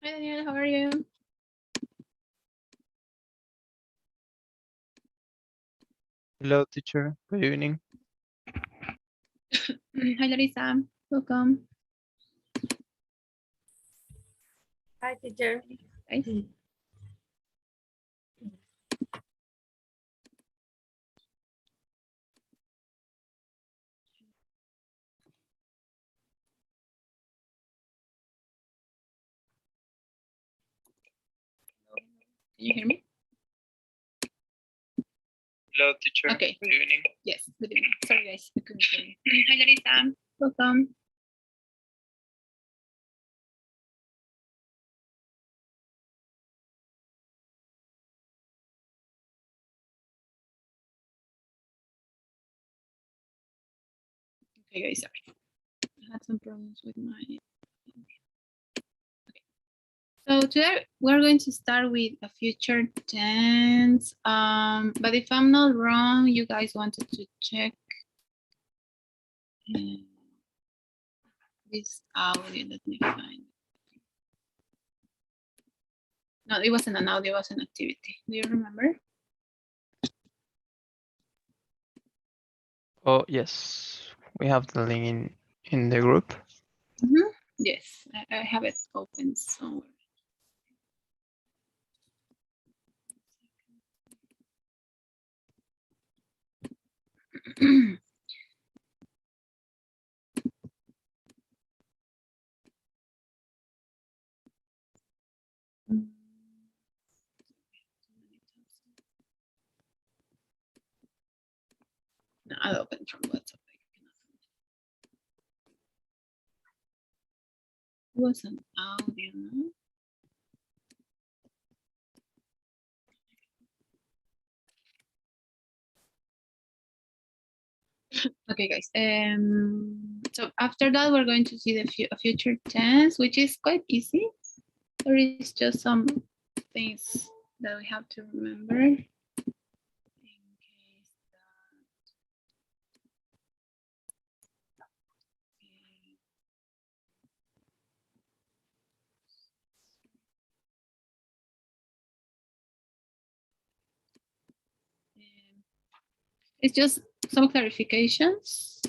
Hi Daniel, how are you? Hello, teacher. Good evening. Hi Larissa, welcome. Hi, teacher. Guys. Can you hear me? Hello, teacher. Okay. Good evening. Yes, good evening. Sorry guys, I couldn't hear you. Hi Larissa, welcome. Okay guys, sorry. I had some problems with my... Okay. So today we're going to start with a future tense. But if I'm not wrong, you guys wanted to check this audio. Let me find. No, it wasn't an audio, it was an activity. Do you remember? Oh, yes. We have the link in the group. Yes, I have it open somewhere. No, I'll open from WhatsApp. It was an audio, no? Okay, guys. So after that, we're going to see the future tense, which is quite easy. There is just some things that we have to remember. In case it's just some clarifications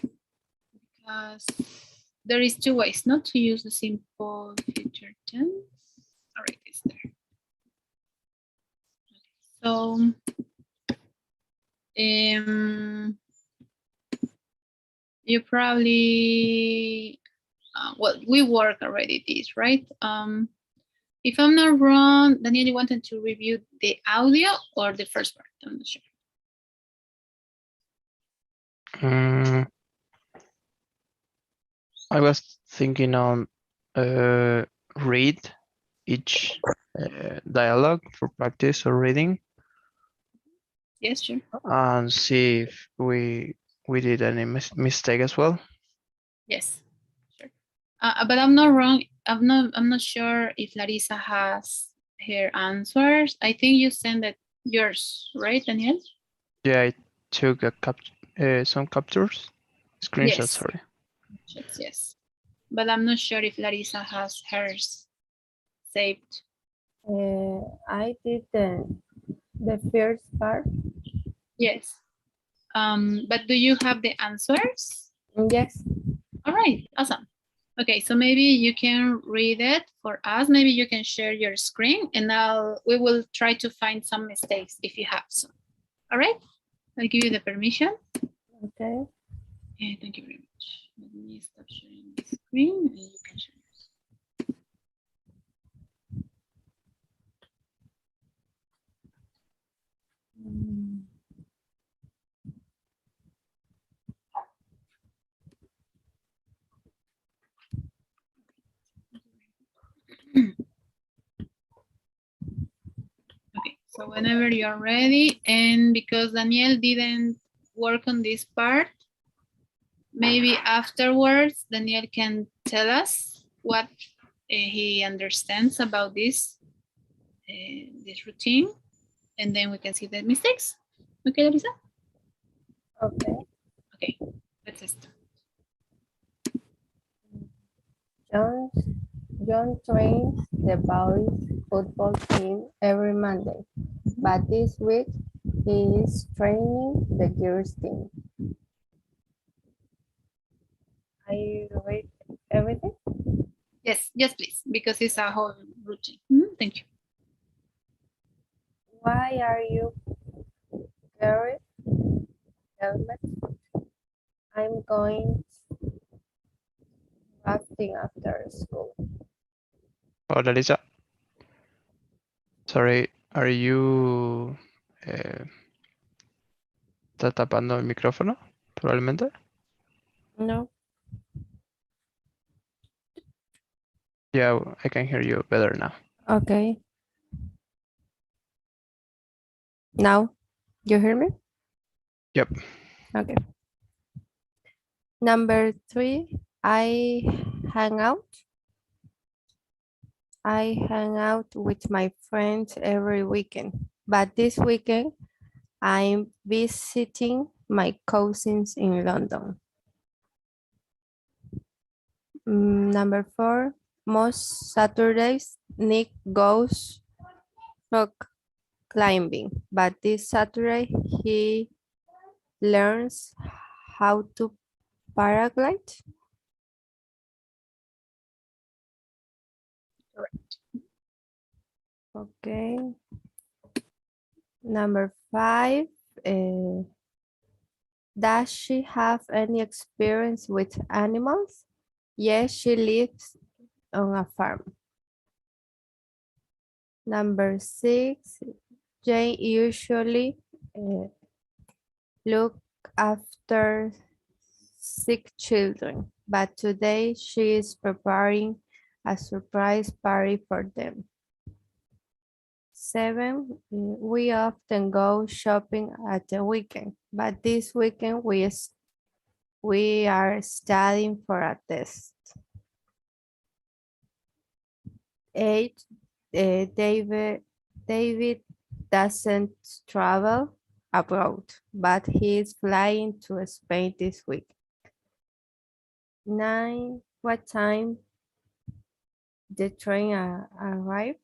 because there is two ways not to use the simple future tense. All right, it's there. So you probably well, we work already this, right? If I'm not wrong, Daniel, you wanted to review the audio or the first part? I'm not sure. I was thinking on read each dialogue for practice or reading Yes, sure. and see if we did any mistake as well. Yes, sure. But I'm not wrong. I'm not sure if Larissa has her answers. I think you sent it yours, right, Daniel? Yeah, I took some captures, screenshots. Yes. Sorry. Yes, but I'm not sure if Larissa has hers saved. I did the first part. Yes. But do you have the answers? Yes. All right, awesome. Okay, so maybe you can read it for us. Maybe you can share your screen and we will try to find some mistakes if you have some. All right, I'll give you the permission. Okay. Okay, thank you very much. Let me stop sharing the screen and you can share yours. Okay, so whenever you're ready, and because Daniel didn't work on this part, maybe afterwards Daniel can tell us what he understands about this routine, and then we can see the mistakes. Okay, Larissa? Okay. Okay, let's start. John's John trains the boys football team every Monday, but this week he is training the girls team. I read everything. Yes, yes, please, because it's a whole routine. Mhm, thank you. Why are you carrying helmet? I'm going rafting after school. Hola, Lisa. Sorry, are you está tapando el micrófono? Probablemente. No. Yeah, I can hear you better now. Okay. Now, you hear me? Yep. Okay. Number 3, I hang out. I hang out with my friends every weekend, but this weekend I'm visiting my cousins in London. Number 4, most Saturdays Nick goes rock climbing, but this Saturday he learns how to paraglide. Correct. Okay. Number 5, does she have any experience with animals? Yes, she lives on a farm. Number 6, Jane usually look after sick children, but today she is preparing a surprise party for them. 7, we often go shopping at the weekend, but this weekend we are studying for a test. 8, David doesn't travel abroad, but he is flying to Spain this week. 9, what time the train arrive?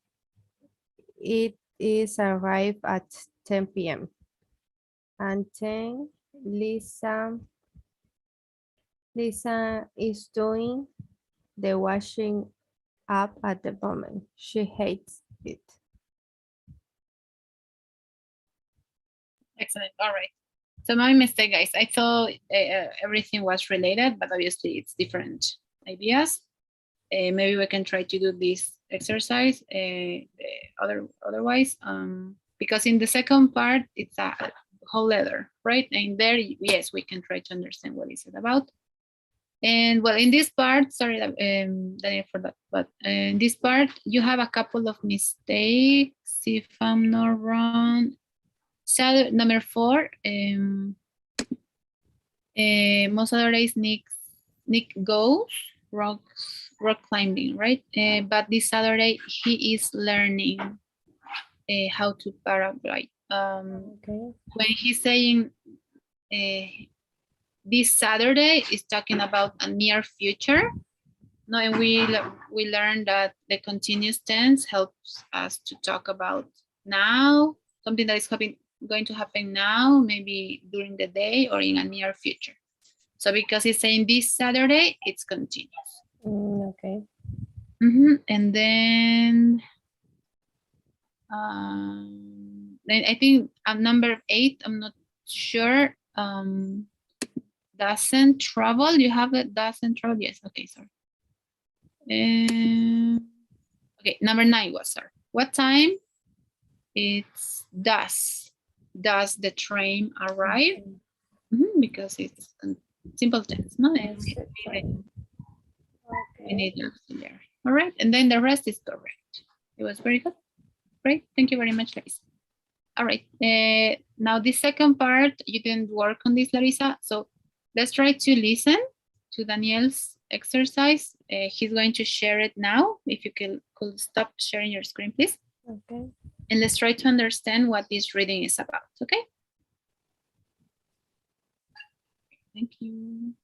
It is arrived at 10 p.m. And 10, Lisa is doing the washing up at the moment. She hates it. Excellent. All right. So my mistake, guys. I thought everything was related, but obviously it's different ideas. Maybe we can try to do this exercise otherwise, because in the second part, it's a whole letter, right? And there, yes, we can try to understand what is it about. And well, in this part, sorry, Daniel, for that, but in this part, you have a couple of mistakes, if I'm not wrong. So number 4, most other days Nick goes rock climbing, right? But this Saturday he is learning how to paraglide. Okay. When he's saying this Saturday is talking about a near future. No, and we learned that the continuous tense helps us to talk about now, something that is going to happen now, maybe during the day or in a near future. So because it's saying this Saturday, it's continuous. Okay. And then I think number 8, I'm not sure. Doesn't travel. You have it. Doesn't travel. Yes. Okay. Sorry. Okay. Number 9 was, sorry. What time? It's does. Does the train arrive? Because it's simple tense. No, Yes, we need auxiliary. All right, and then the rest is correct. It was very good. Great, thank you very much, Larissa. All right, now the second part, you didn't work on this, Larissa. So let's try to listen to Daniel's exercise. He's going to share it now. If you could stop sharing your screen, please. Okay. And let's try to understand what this reading is about, okay? Thank you.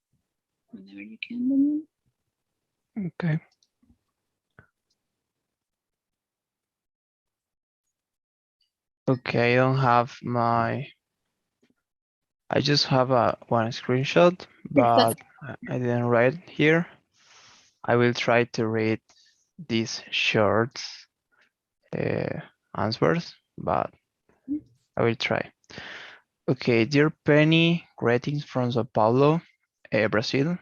Whenever you can. Okay. Okay, I don't have my. I just have a one screenshot, Yes, that's but I didn't write here. I will try to read these short answers, but I will try. Okay, dear Penny, greetings from Sao Paulo, Brazil,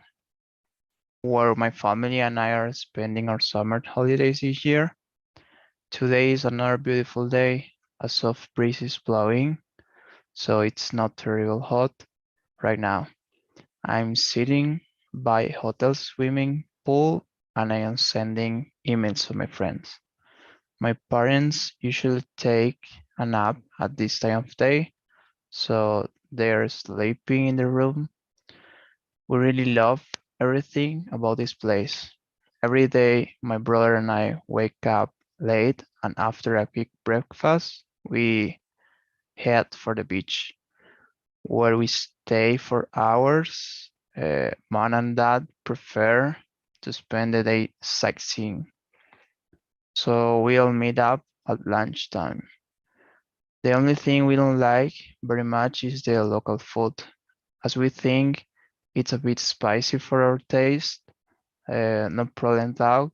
where my family and I are spending our summer holidays this year. Today is another beautiful day. A soft breeze is blowing, so it's not terrible hot right now. I'm sitting by a hotel swimming pool and I am sending emails to my friends. My parents usually take a nap at this time of day, so they're sleeping in the room. We really love everything about this place. Every day, my brother and I wake up late, and after a quick breakfast, we head for the beach, where we stay for hours. Mom and dad prefer to spend the day sightseeing, so we all meet up at lunchtime. The only thing we don't like very much is the local food, as we think it's a bit spicy for our taste. No problem though.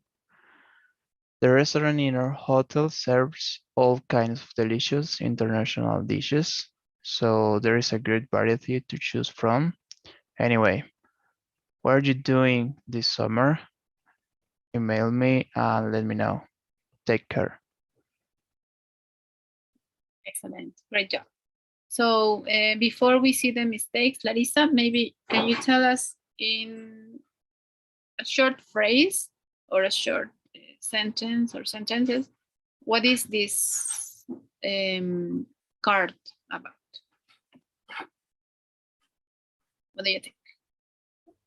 The restaurant in our hotel serves all kinds of delicious international dishes, so there is a great variety to choose from. Anyway, what are you doing this summer? Email me and let me know. Take care. excellent. Great job. So before we see the mistakes, Larissa, maybe can you tell us in a short phrase or a short sentence or sentences, what is this card about? What do you think?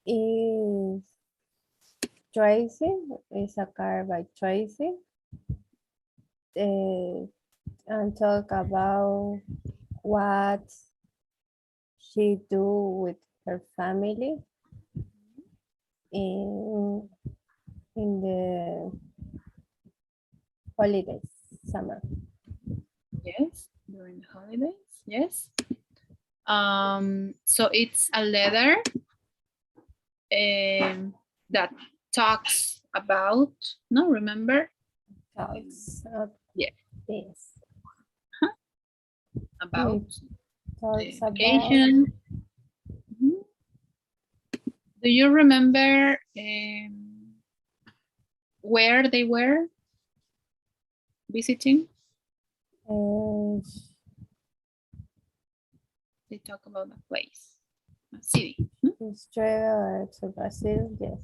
Is Tracy, is a car by Tracy. And talk about what she do with her family in the holidays, summer. Yes, during the holidays. Yes. So it's a letter that talks about. No, remember? Talks of Yeah. this. About Talks the about vacation. Mhm. Do you remember where they were visiting? They talk about a place, a city. Australia to Brazil, yes.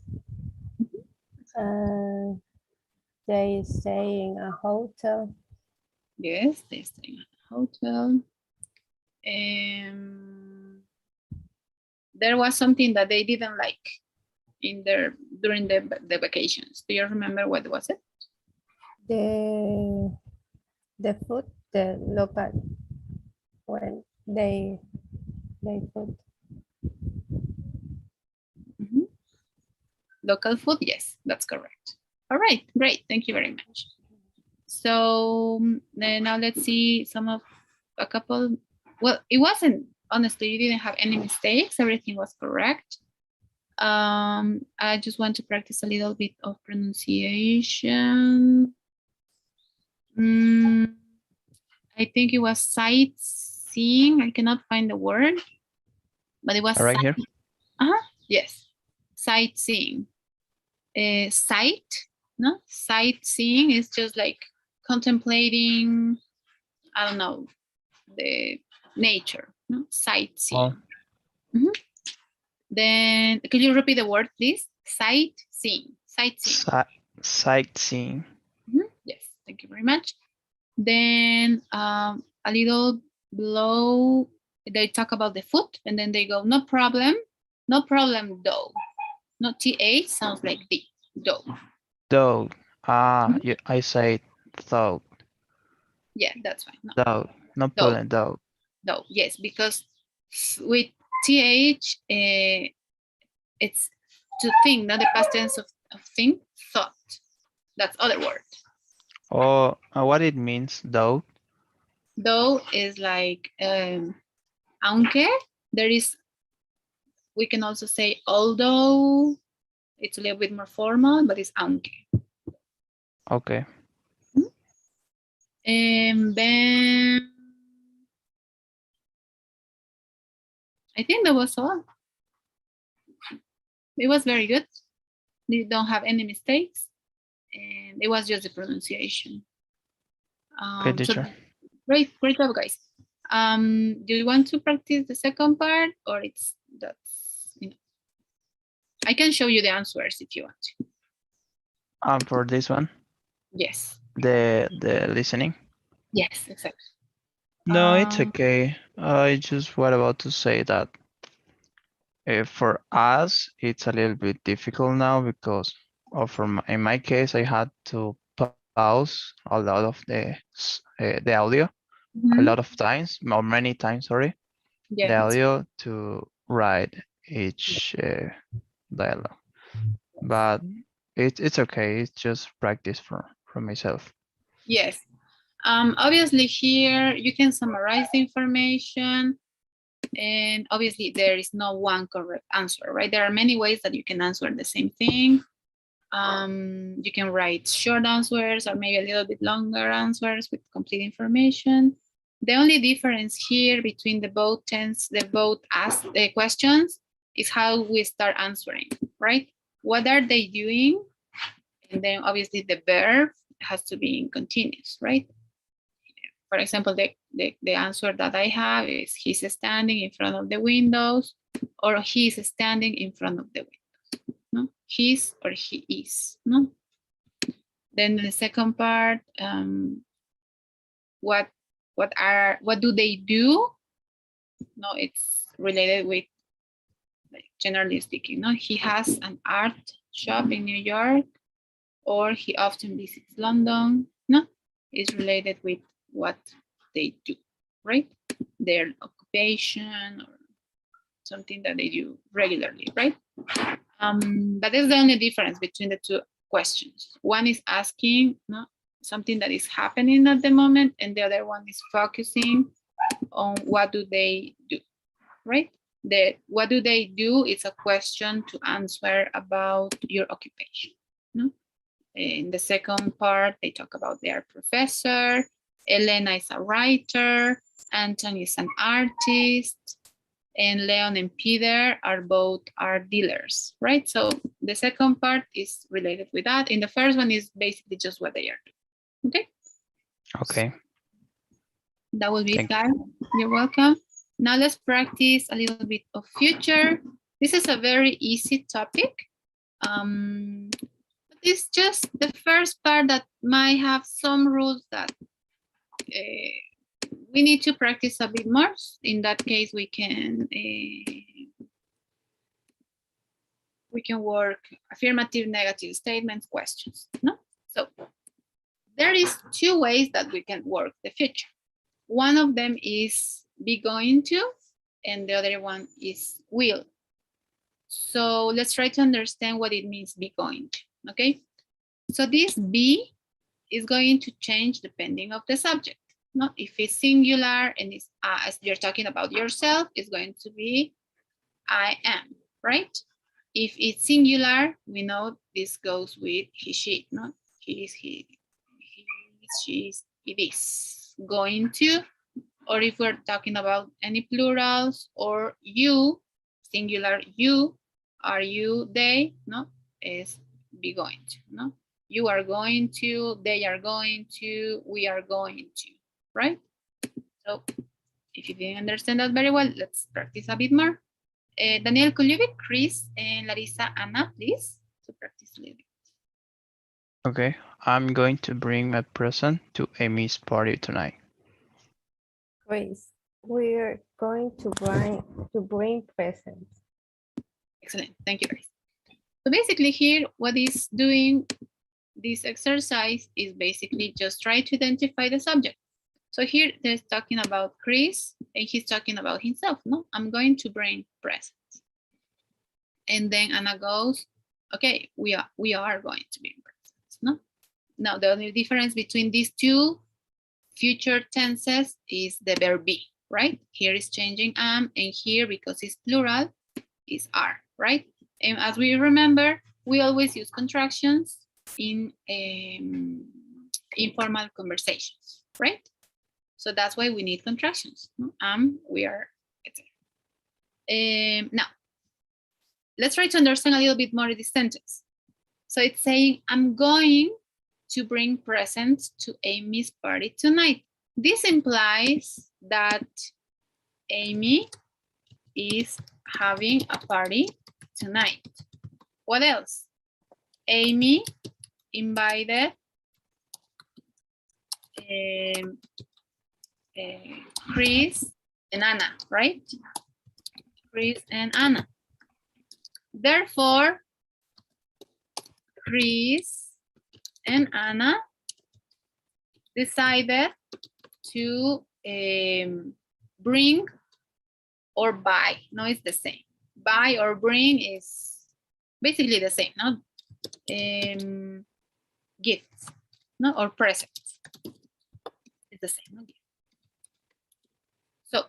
They stay in a hotel. Yes, they stay in a hotel. There was something that they didn't like in their during the vacations. Do you remember what was it? The food, the local, when they food. Mhm. Local food, yes, that's correct. All right, great. Thank you very much. So then now let's see some of a couple. Well, it wasn't, honestly, you didn't have any mistakes. Everything was correct. I just want to practice a little bit of pronunciation. I think it was sightseeing. I cannot find the word, but it was Right here. yes, sightseeing. Sight, no, sightseeing is just like contemplating. I don't know, the nature. No, sightseeing. Oh, Then, could you repeat the word, please? Sightseeing. Sightseeing. sightseeing. Yes, thank you very much. Then a little below, they talk about the food, and then they go, no problem though. Not th sounds like d, though. Though. I say though. Yeah, that's fine. No, Though. No though, problem though. though. Yes, because with th, it's to think, not the past tense of think, thought. That's other word. Or what it means though. Though is like aunque. There is, we can also say although. It's a little bit more formal, but it's aunque. Okay. And then I think that was all. It was very good. You don't have any mistakes. And it was just the pronunciation. Okay, So teacher. great job, guys. Do you want to practice the second part, or that's I can show you the answers if you want to. For this one, Yes. the listening. Yes, exactly. No, it's okay. I just was about to say that for us, it's a little bit difficult now because in my case, I had to pause a lot of the audio a lot of times, or many times, sorry, the Yes. audio to write each dialogue. But it's okay. It's just practice for myself. Yes. Obviously here you can summarize the information, and obviously there is no one correct answer, right? There are many ways that you can answer the same thing. You can write short answers or maybe a little bit longer answers with complete information. The only difference here between the both questions is how we start answering, right? What are they doing? And then obviously the verb has to be in continuous, right? For example, the answer that I have is he's standing in front of the windows, or he's standing in front of the windows. No, he's or he is. No. Then the second part, what do they do? No, it's related with, like, generally speaking. No, he has an art shop in New York, or he often visits London. No, it's related with what they do, right? Their occupation or something that they do regularly, right? That is the only difference between the two questions. One is asking, no, something that is happening at the moment, and the other one is focusing on what do they do, right? The what do they do is a question to answer about your occupation. No? In the second part, they talk about their professor. Elena is a writer. Anton is an artist. And Leon and Peter are both art dealers, right? So the second part is related with that. And the first one is basically just what they are doing. Okay? Okay. That will be it, Thank you. guys. You're welcome. Now let's practice a little bit of future. This is a very easy topic. It's just the first part that might have some rules that we need to practice a bit more. In that case, we can work affirmative, negative statements, questions. No, so there is two ways that we can work the future. One of them is be going to, and the other one is will. So let's try to understand what it means be going to. Okay, so this be is going to change depending of the subject. No, if it's singular and it's as you're talking about yourself, it's going to be I am, right? If it's singular, we know this goes with he, she, no? He is, he, she is, it is going to. Or if we're talking about any plurals, or you, singular, you, are you, they, no? Is be going to, no? You are going to, they are going to, we are going to, right? So if you didn't understand that very well, let's practice a bit more. Daniel, could you be Chris and Larissa, Anna, please, to practice a little bit? Okay. I'm going to bring my present to Amy's party tonight. Grace, we're going to bring presents. Excellent, thank you, Grace. So basically here, what is doing this exercise is basically just try to identify the subject. So here they're talking about Chris, and he's talking about himself. No, I'm going to bring presents. And then Anna goes, okay, we are going to bring presents. No, now the only difference between these two future tenses is the verb be, right? Here is changing am, and here, because it's plural, is are, right? And as we remember, we always use contractions in informal conversations, right? So that's why we need contractions. Am, we are, etc. Now, let's try to understand a little bit more this sentence. So it's saying, I'm going to bring presents to Amy's party tonight. This implies that Amy is having a party tonight. What else? Amy invited Chris and Anna, right? Chris and Anna. Therefore, Chris and Anna decided to bring or buy. No, it's the same. Buy or bring is basically the same, no? Gifts, no, or presents. It's the same. No? So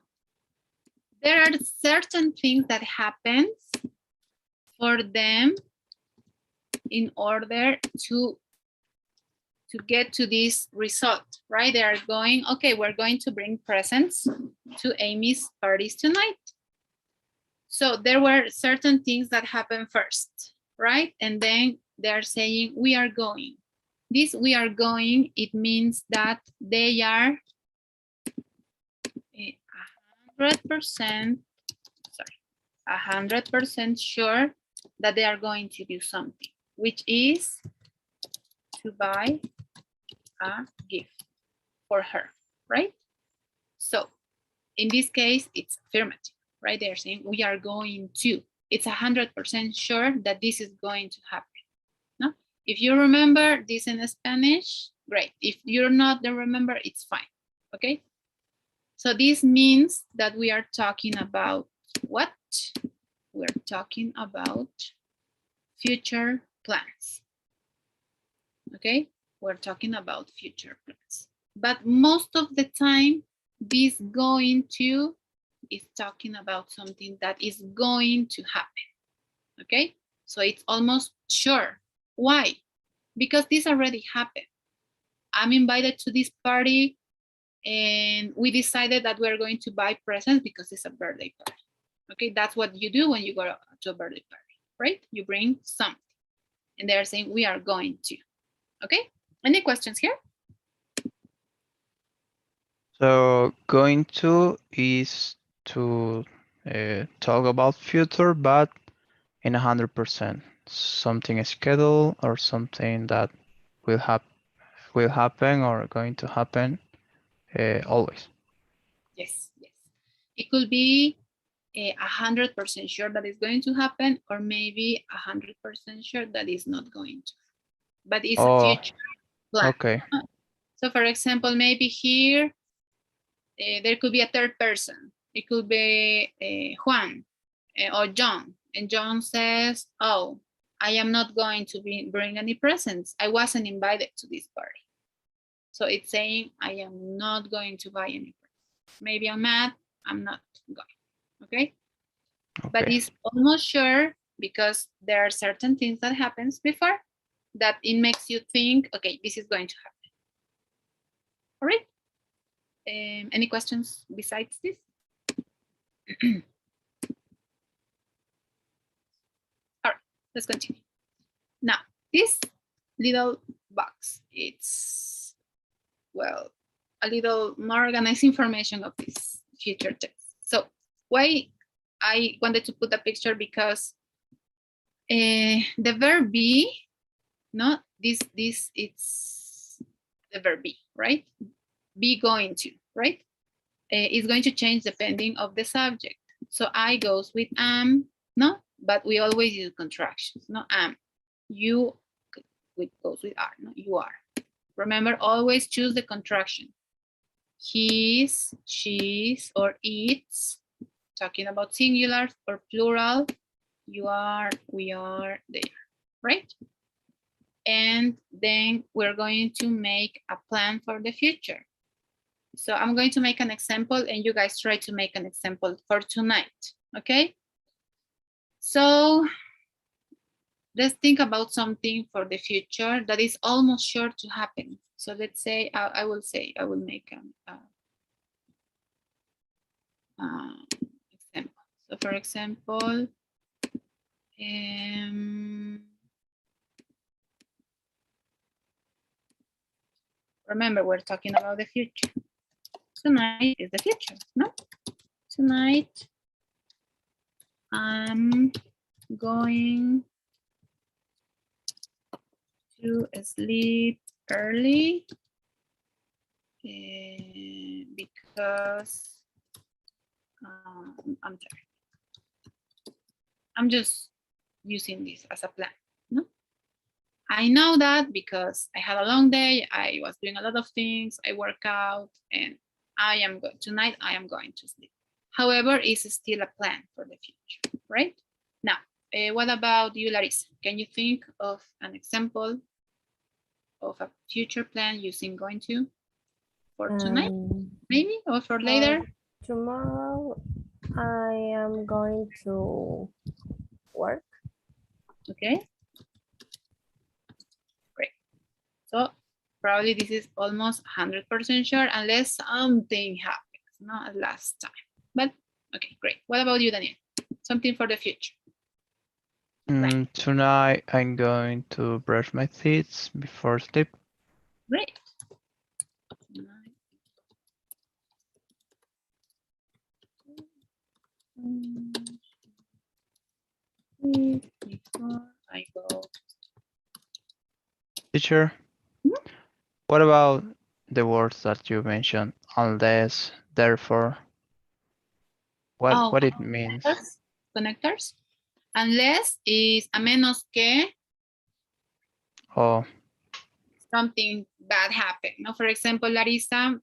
there are certain things that happens for them in order to get to this result, right? They are going, okay, we're going to bring presents to Amy's parties tonight. So there were certain things that happened first, right? And then they're saying, we are going. This we are going, it means that they are 100% sure that they are going to do something, which is to buy a gift for her, right? So in this case, it's affirmative, right? They're saying we are going to. It's 100% sure that this is going to happen. No? If you remember this in Spanish, great. If you're not the remember, it's fine. Okay. So this means that we are talking about what? We're talking about future plans. Okay, we're talking about future plans. But most of the time, this going to is talking about something that is going to happen. Okay, so it's almost sure. Why? Because this already happened. I'm invited to this party and we decided that we're going to buy presents because it's a birthday party. Okay, that's what you do when you go to a birthday party, right? You bring something and they're saying we are going to. Okay, any questions here? So going to is to talk about future, but in 100%. Something scheduled or something that will happen or going to happen always. Yes, yes. It could be 100% sure that it's going to happen, or maybe 100% sure that it's not going to. But it's a future plan. Okay. So for example, maybe here there could be a third person. It could be Juan or John. And John says, oh, I am not going to bring any presents. I wasn't invited to this party. So it's saying I am not going to buy any presents. Maybe I'm mad, I'm not going, okay? But it's almost sure because there are certain things that happens before that it makes you think, okay, this is going to happen. All right. Any questions besides this? All right, let's continue. Now, this little box, it's, well, a little more organized information of this future tense. So why I wanted to put a picture, because the verb be, no, this it's the verb be, right? Be going to, right? It's going to change depending of the subject. So I goes with am, no, but we always use contractions, no, am. You goes with are, no, you are. Remember, always choose the contraction. He's, she's, or it's, talking about singulars or plural. You are, we are, they are, right? And then we're going to make a plan for the future. So I'm going to make an example and you guys try to make an example for tonight, okay? So let's think about something for the future that is almost sure to happen. So let's say, I will make an example. So for example, remember, we're talking about the future. Tonight is the future, no? Tonight, I'm going to sleep early because I'm tired. I'm just using this as a plan, no? I know that because I had a long day, I was doing a lot of things, I work out, and tonight I am going to sleep. However, it's still a plan for the future, right? Now, what about you, Larissa? Can you think of an example of a future plan using going to for tonight, maybe, or for later? Tomorrow I am going to work. Okay. Great. So probably this is almost 100% sure unless something happens, not last time. But okay, great. What about you, Daniel? Something for the future. Tonight I'm going to brush my teeth before sleep. Great. Before I go. Teacher, what about the words that you mentioned? Unless, therefore. What it means? Connectors. Unless is a menos que Oh, something bad happened. No, for example, Larissa,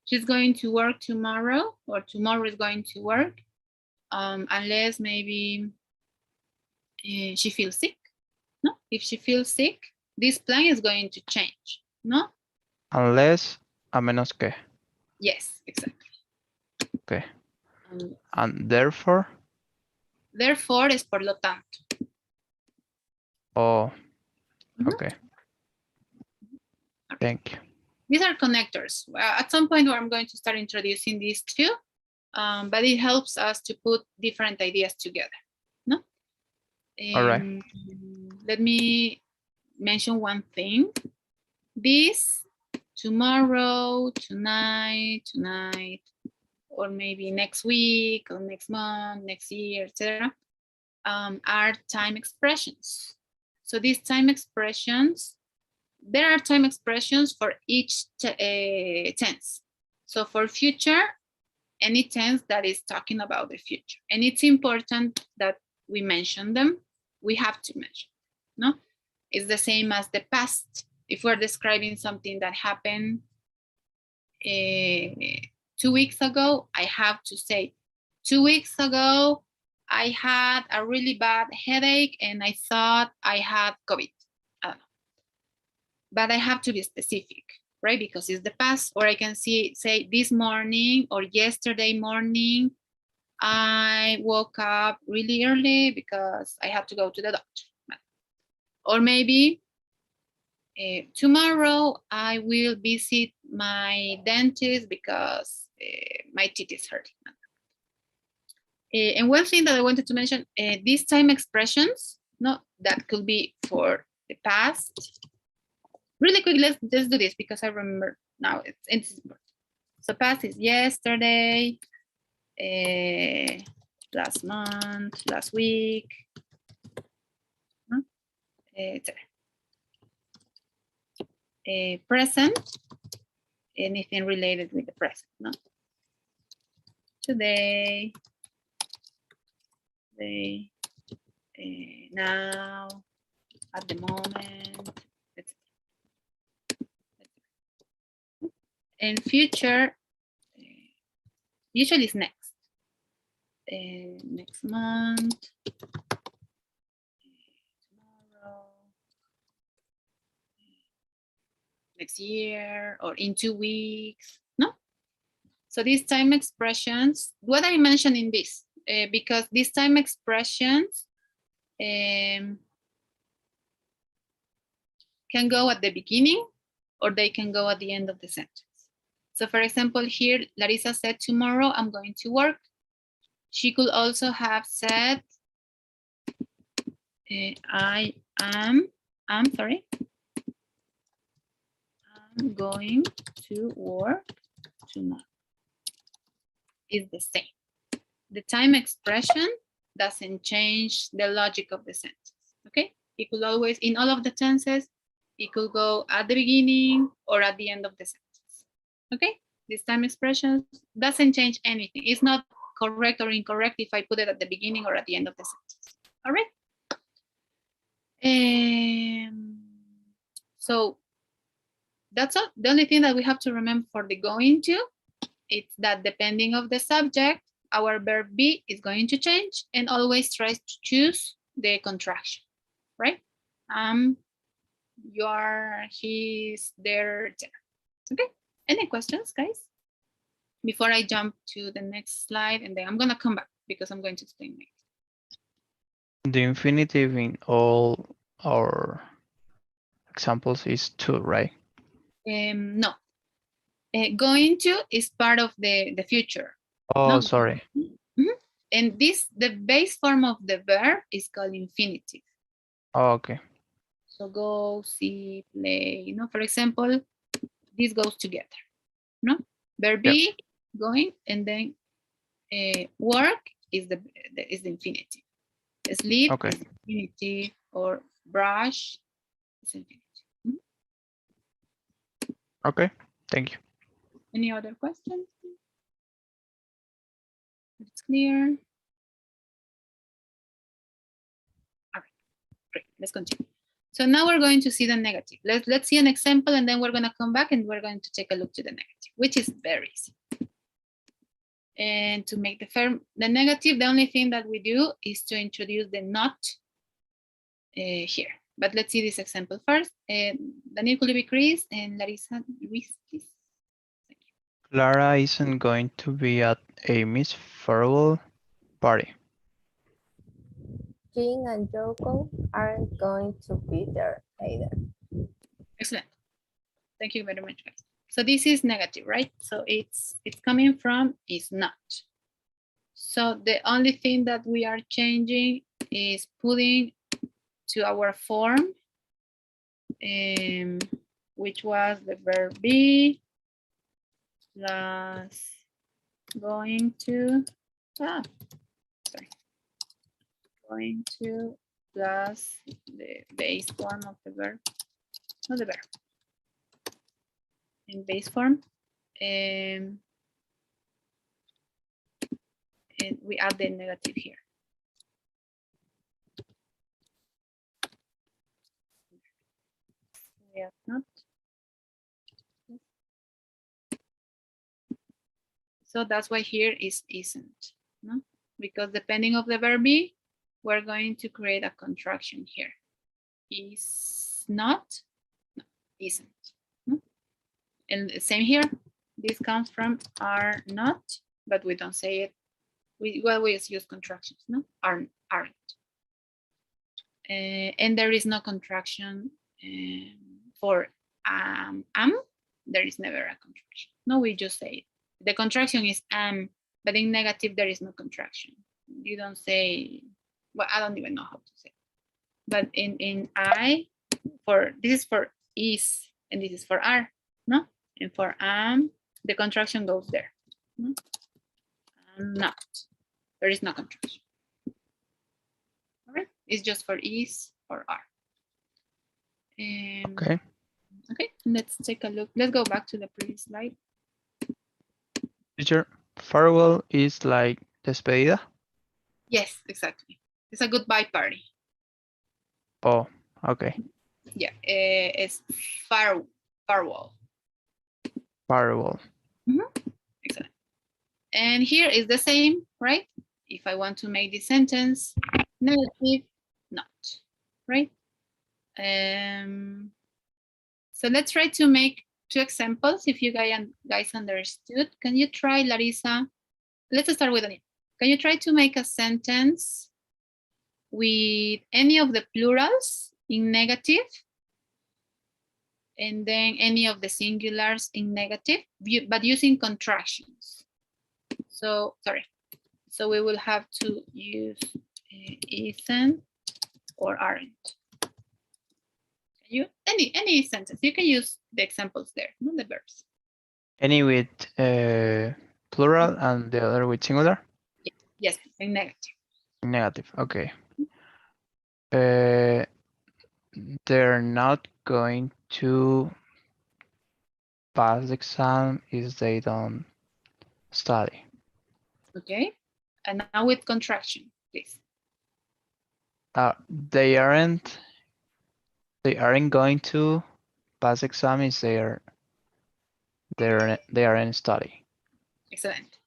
she's going to work tomorrow, or tomorrow is going to work, unless maybe she feels sick. No, if she feels sick, this plan is going to change. No. unless, a menos que. Yes, exactly. Okay. And therefore. Therefore es por lo tanto. Oh, okay. Thank you. These are connectors. At some point where I'm going to start introducing these too, but it helps us to put different ideas together. No? All right. Let me mention one thing. This tomorrow, tonight, or maybe next week, or next month, next year, etc., are time expressions. So these time expressions, there are time expressions for each tense. So for future, any tense that is talking about the future. And it's important that we mention them. We have to mention, no? It's the same as the past. If we're describing something that happened 2 weeks ago, I have to say, 2 weeks ago, I had a really bad headache and I thought I had COVID. I don't know. But I have to be specific, right? Because it's the past, or I can say this morning or yesterday morning, I woke up really early because I had to go to the doctor. Or maybe tomorrow I will visit my dentist because my teeth is hurting. And one thing that I wanted to mention, these time expressions, no, that could be for the past. Really quick, let's do this because I remember now it's important. So past is yesterday, last month, last week, etc. Present, anything related with the present, no? Today, now, at the moment, etc. And future, usually is next. Next month, tomorrow, next year, or in 2 weeks. So these time expressions, what I mentioned in this, because these time expressions can go at the beginning or they can go at the end of the sentence. So for example, here, Larissa said, tomorrow I'm going to work. She could also have said, I'm going to work tomorrow. Is the same. The time expression doesn't change the logic of the sentence, okay? It could always, in all of the tenses, it could go at the beginning or at the end of the sentence, okay? This time expression doesn't change anything. It's not correct or incorrect if I put it at the beginning or at the end of the sentence, all right? So that's all. The only thing that we have to remember for the going to, it's that depending of the subject, our verb be is going to change and always tries to choose the contraction, right? You are, he's, there. Okay, any questions, guys? Before I jump to the next slide, and then I'm gonna come back because I'm going to explain it. The infinitive in all our examples is to, right? No, going to is part of the future. Oh, No? sorry. Mm-hmm. And this, the base form of the verb is called infinitive. Oh, okay. So go, see, play, you know, for example, this goes together, no? Verb be, going, and then work is the infinitive. Sleep Okay. is infinitive, or brush is infinitive. Okay, thank you. Any other questions? It's clear. All right, great, let's continue. So now we're going to see the negative. Let's see an example, and then we're going to come back and we're going to take a look to the negative, which is very easy. And to make the negative, the only thing that we do is to introduce the not here. But let's see this example first. Daniel, could you be Chris? And Larissa, Luis, please. Clara isn't going to be at a Miss Farewell party. Jean and Yoko aren't going to be there either. Excellent. Thank you very much, guys. So this is negative, right? So it's coming from is not. So the only thing that we are changing is putting to our form, which was the verb be plus going to, going to plus the base form of the verb, not the verb, in base form. And we add the negative here. We add not. So that's why here is isn't, no? Because depending of the verb be, we're going to create a contraction here. Is not, no, isn't. No? And the same here, this comes from are not, but we don't say it. We always use contractions, no? Aren't. And there is no contraction for am. There is never a contraction. No, we just say it. The contraction is but in negative, there is no contraction. You don't say, well, I don't even know how to say it. But in I, this is for is, and this is for are, no? And for the contraction goes there. No? Not. There is no contraction. All right, it's just for is or are. Okay. Okay, let's take a look. Let's go back to the previous slide. Teacher, farewell is like despedida? Yes, exactly. It's a goodbye party. Oh, okay. Yeah, it's farewell. Farewell. Excellent. And here is the same, right? If I want to make this sentence negative, not, right? So let's try to two examples. If you guys understood, can you try, Larissa? Let's start with Daniel. Can you try to make a sentence with any of the plurals in negative and then any of the singulars in negative, but using contractions? So, sorry. So we will have to use isn't or aren't. You any sentence. You can use the examples there, not the verbs. Any with plural and the other with singular? Yes, in negative. Negative, okay. They're not going to pass the exam if they don't study. Okay. And now with contraction, please. They aren't going to pass exam if they aren't study. Excellent.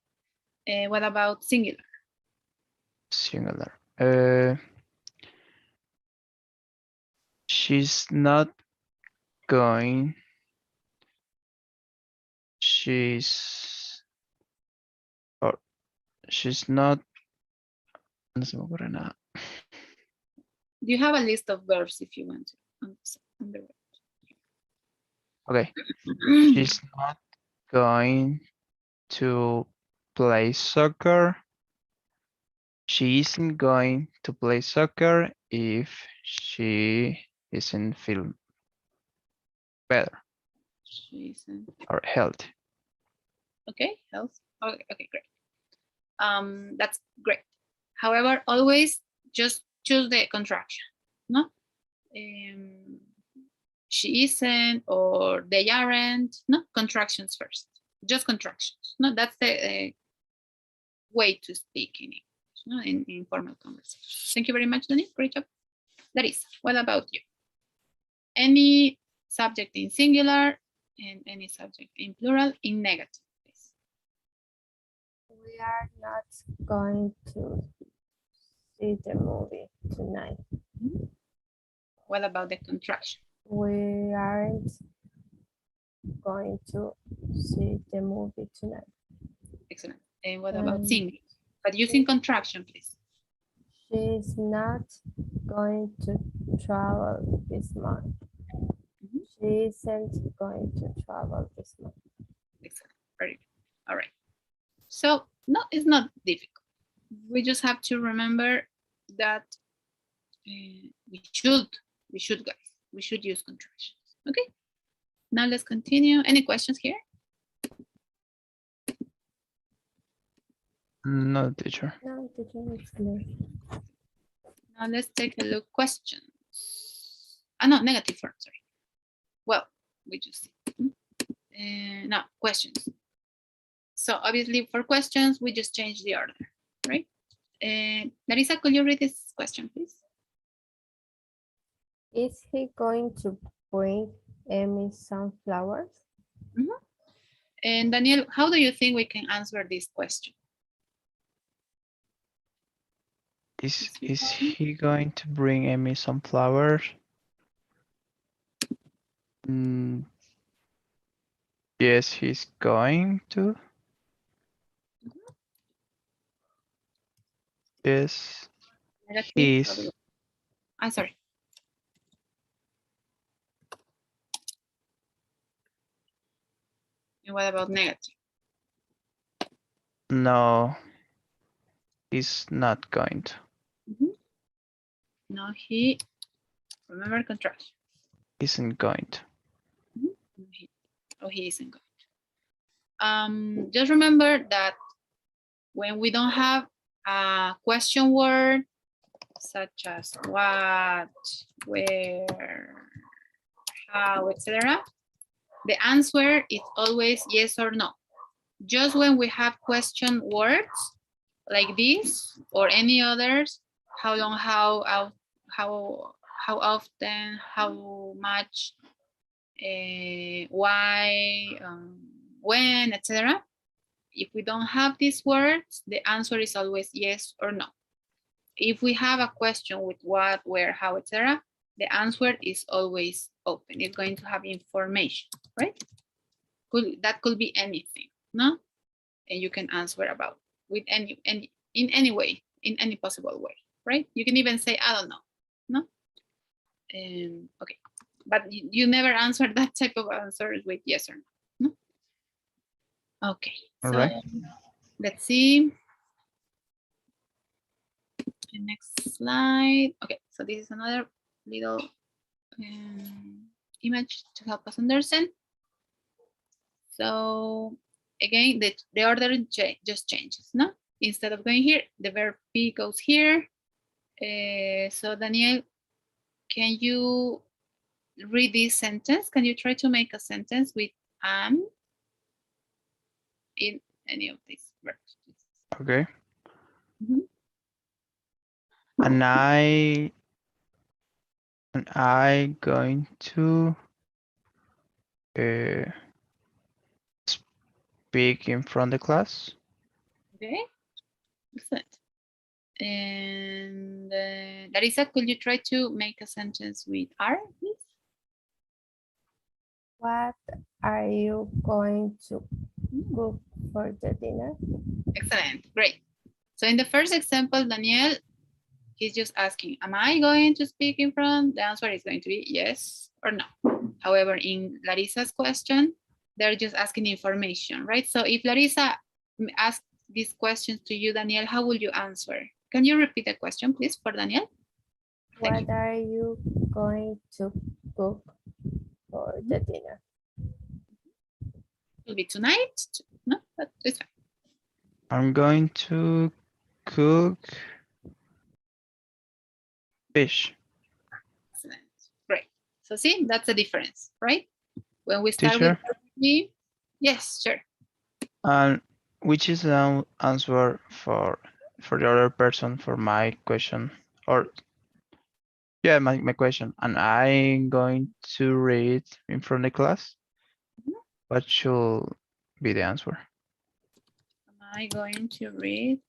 What about singular? Singular. She's not going. She's not. No se me ocurre nada. You have a list of verbs if you want to. Okay. She's not going to play soccer. She isn't going to play soccer if she isn't feeling better She isn't. or healthy. Okay, health. Okay, great. That's great. However, always just choose the contraction. No, she isn't or they aren't. No, contractions first. Just contractions. No, that's the way to speak in English. No, in informal conversation. Thank you very much, Dani. Great job. Larissa, what about you? Any subject in singular and any subject in plural in negative. We are not going to see the movie tonight. What about the contraction? We aren't going to see the movie tonight. Excellent. And what about singular? But using contraction, please. She's not going to travel this month. She isn't going to travel this month. Excellent. Very good. All right. So no, it's not difficult. We just have to remember that we should guys. We should use contractions. Okay. Now let's continue. Any questions here? No, teacher. No, teacher, it's clear. Now let's take a look. Questions. No, negative form, sorry. Well, we just see. Now, questions. So obviously for questions, we just change the order, right? Larissa, could you read this question, please? Is he going to bring Emmy some flowers? Mm-hmm. And Daniel, how do you think we can answer this question? Is he going to bring Amy some flowers? Yes, he's going to. Yes, he's. I'm sorry. And what about negative? No, he's not going to. Mm-hmm. No, he, remember contraction. Isn't going to. Mm-hmm. He isn't going to. Just remember that when we don't have a question word, such as what, where, how, etc., the answer is always yes or no. Just when we have question words like this or any others, how long, how often, how much, why, when, etc. If we don't have these words, the answer is always yes or no. If we have a question with what, where, how, etc., the answer is always open. It's going to have information, right? that could be anything, no? And you can answer about with any in any way, in any possible way, right? You can even say, I don't know, no? Okay, but you never answer that type of answers with yes or no. No? Okay, All so right. let's see. The next slide. Okay, so this is another little image to help us understand. So again, the order just changes, no? Instead of going here, the verb be goes here. So Daniel, can you read this sentence? Can you try to make a sentence with am in any of these verbs? Okay. Mm-hmm. And I going to speak in front of the class. Okay, excellent. And Larissa, could you try to make a sentence with are, please? What are you going to cook for the dinner? Excellent, great. So in the first example, Daniel, he's just asking, am I going to speak in front? The answer is going to be yes or no. However, in Larissa's question, they're just asking information, right? So if Larissa asks these questions to you, Daniel, how will you answer? Can you repeat the question, please, for Daniel? What are you going to cook for the dinner? Will be tonight? No, but it's fine. I'm going to cook fish. Excellent, great. So see, that's the difference, right? When we start Teacher, with me, yes, sure. and which is the answer for the other person for my question? Or yeah, my question. And I'm going to read in front of the class. Mhm. What should be the answer? Am I going to read?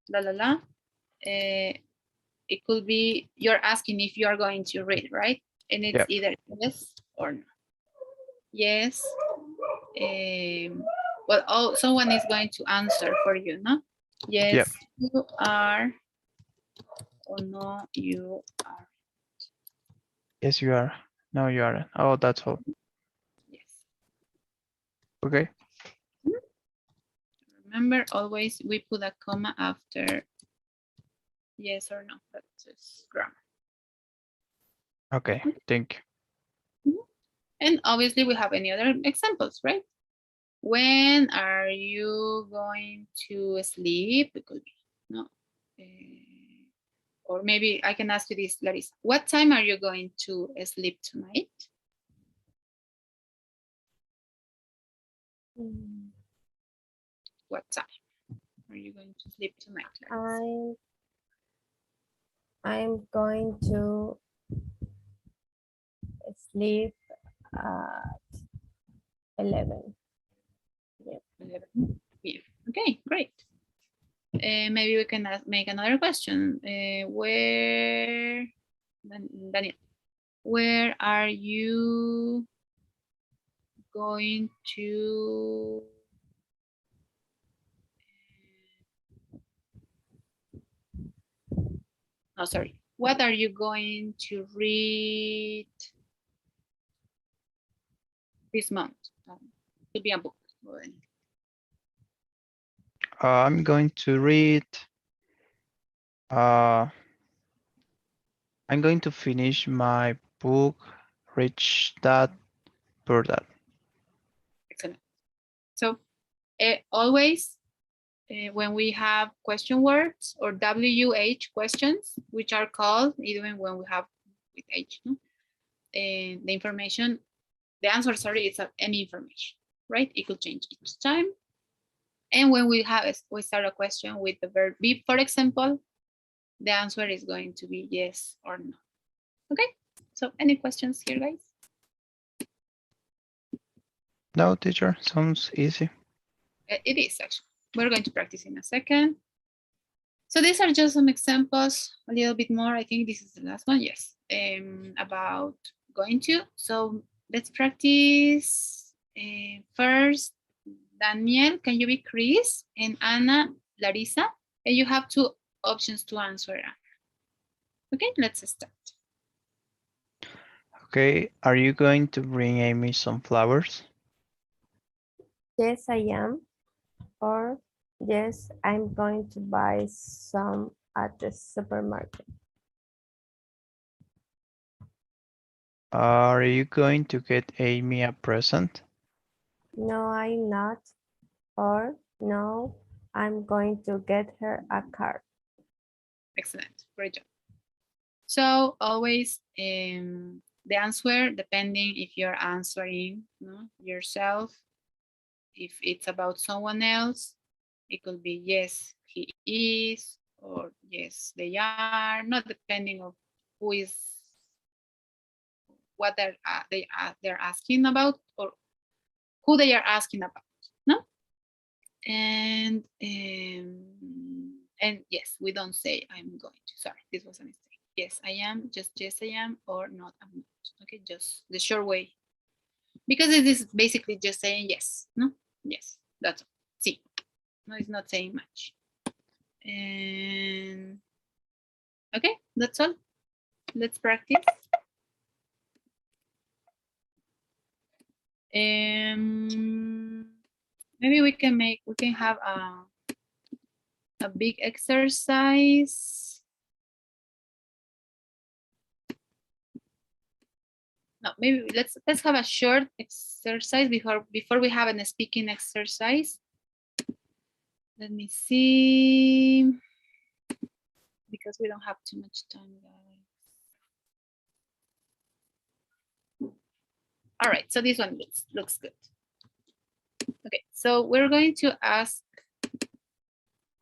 La la la. It could be you're asking if you are going to read, right? And it's Yeah. either yes or no. Yes. Well, oh, someone is going to answer for you, no? Yes, Yeah. you are, or no, you are. Yes, you are. No, you aren't. Oh, that's all. Yes. Okay. Remember, always we put a comma after yes or no. That's just grammar. Okay. Thank you. And obviously we have any other examples, right? When are you going to sleep? It could be, no. Or maybe I can ask you this, Larissa. What time are you going to sleep tonight? What time are you going to sleep tonight, Larissa? I'm going to sleep at 11. Yep. 11 p.m. Okay, great. Maybe we can make another question. Where, Daniel, where are you going to oh, sorry. What are you going to read this month? Could be a book. I'm going to read. I'm going to finish my book, Rich Dad, Poor Dad. Excellent. So always when we have question words or WH questions, which are called even when we have with H, no? And the information, the answer, sorry, is any information, right? It could change each time. And when we start a question with the verb be, for example, the answer is going to be yes or no. Okay, so any questions here, guys? No, teacher, sounds easy. It is actually. We're going to practice in a second. So these are just some examples, a little bit more. I think this is the last one, yes, about going to. So let's practice First, Daniel, can you be Chris? And Anna, Larissa. And you have two options to answer. Okay, let's start. Okay, are you going to bring Amy some flowers? Yes, I am. Or yes, I'm going to buy some at the supermarket. Are you going to get Amy a present? No, I'm not. Or no, I'm going to get her a card. Excellent, great job. So always the answer, depending if you're answering yourself, if it's about someone else, it could be yes, he is, or yes, they are, not depending of who is, what they're asking about, or who they are asking about, no? And yes, we don't say I'm going to. Sorry, this was a mistake. Yes, I am. Just yes, I am, or not, I'm not. Okay, just the short way, because it is basically just saying yes. No, yes, that's all. See, no, it's not saying much. And okay, that's all. Let's practice. Maybe we can have a big exercise. No, maybe let's have a short exercise before we have a speaking exercise. Let me see, because we don't have too much time, guys. All right, so this one looks good. Okay, so we're going to ask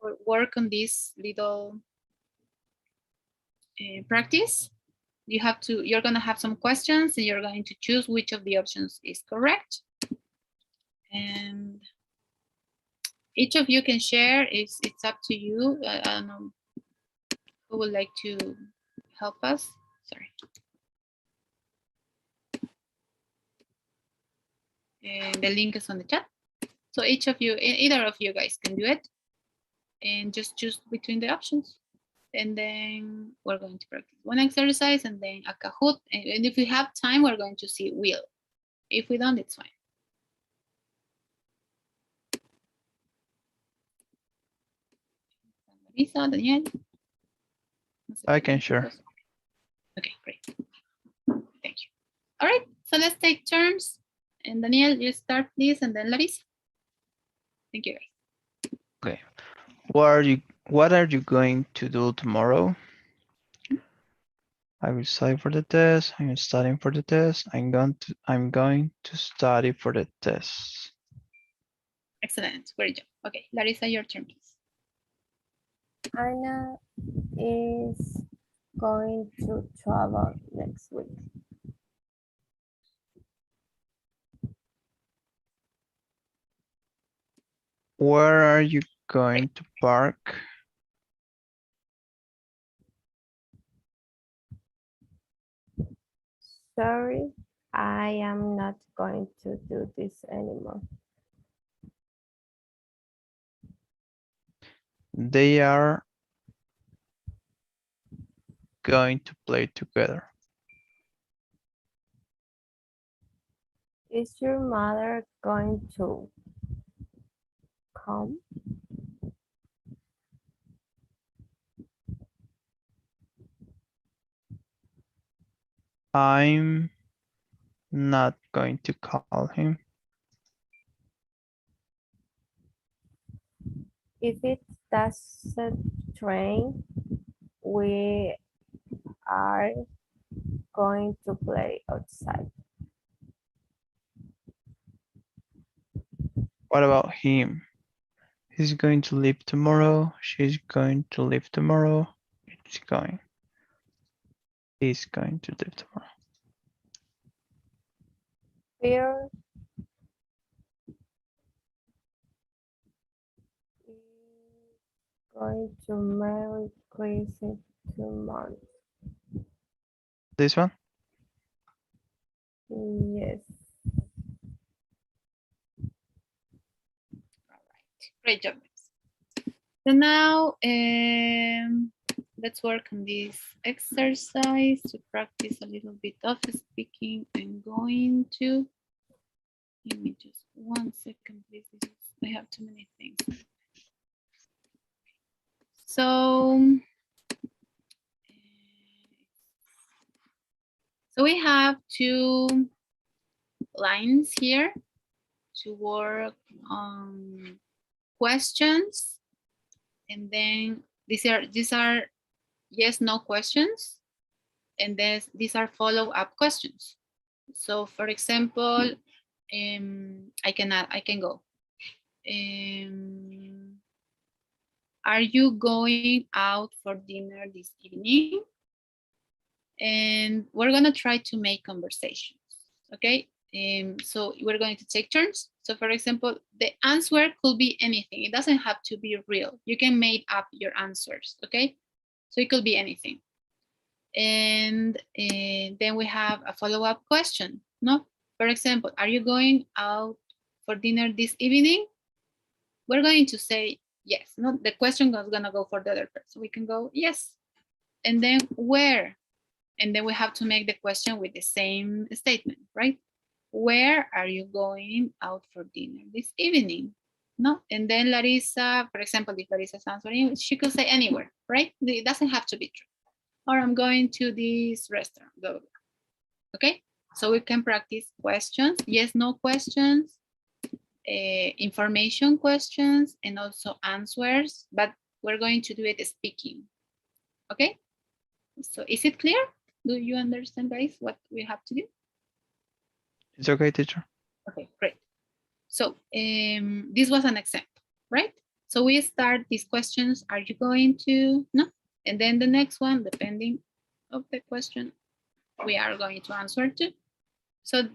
or work on this little practice. You're gonna have some questions and you're going to choose which of the options is correct. And each of you can share, it's up to you. I don't know who would like to help us. Sorry. And the link is on the chat. So each of you, either of you guys can do it and just choose between the options. And then we're going to practice one exercise and then a Kahoot. And if we have time, we're going to see wheel. If we don't, it's fine. Lisa, Daniel. I can share. Okay, great. Thank you. All right, so let's take turns. And Daniel, you start please, and then Larissa. Thank you, guys. Okay. What are you going to do tomorrow? I will study for the test. I'm studying for the test. I'm going to study for the test. Excellent, great job. Okay, Larissa, your turn, please. Anna is going to travel next week. Where are you going to park? Sorry, I am not going to do this anymore. They are going to play together. Is your mother going to come? I'm not going to call him. If it doesn't rain, we are going to play outside. What about him? He's going to leave tomorrow. She's going to leave tomorrow. He's going to leave tomorrow. We're going to marry Chris in 2 months. This one? Yes. Great job. So now let's work on this exercise to practice a little bit of speaking. I'm going to give me just 1 second, please. I have too many things. So, so we have 2 lines here to work on questions, and then these are yes no questions, and then these are follow-up questions. So for example, I can go, are you going out for dinner this evening? And we're gonna try to make conversations, okay? So we're going to take turns. So for example, the answer could be anything. It doesn't have to be real. You can make up your answers, okay? So it could be anything. And then we have a follow-up question, no? For example, are you going out for dinner this evening? We're going to say yes, no? The question is gonna go for the other person. We can go yes. And then where? And then we have to make the question with the same statement, right? Where are you going out for dinner this evening? No, and then Larissa, for example, if Larissa's answering, she could say anywhere, right? It doesn't have to be true. Or I'm going to this restaurant, blah, blah, blah. Okay, so we can practice questions, yes, no questions, information questions, and also answers, but we're going to do it speaking, okay? So is it clear? Do you understand, guys, what we have to do? It's okay, teacher. Okay, great. So this was an example, right? So we start these questions. Are you going to? No. And then the next one, depending of the question, we are going to answer to. So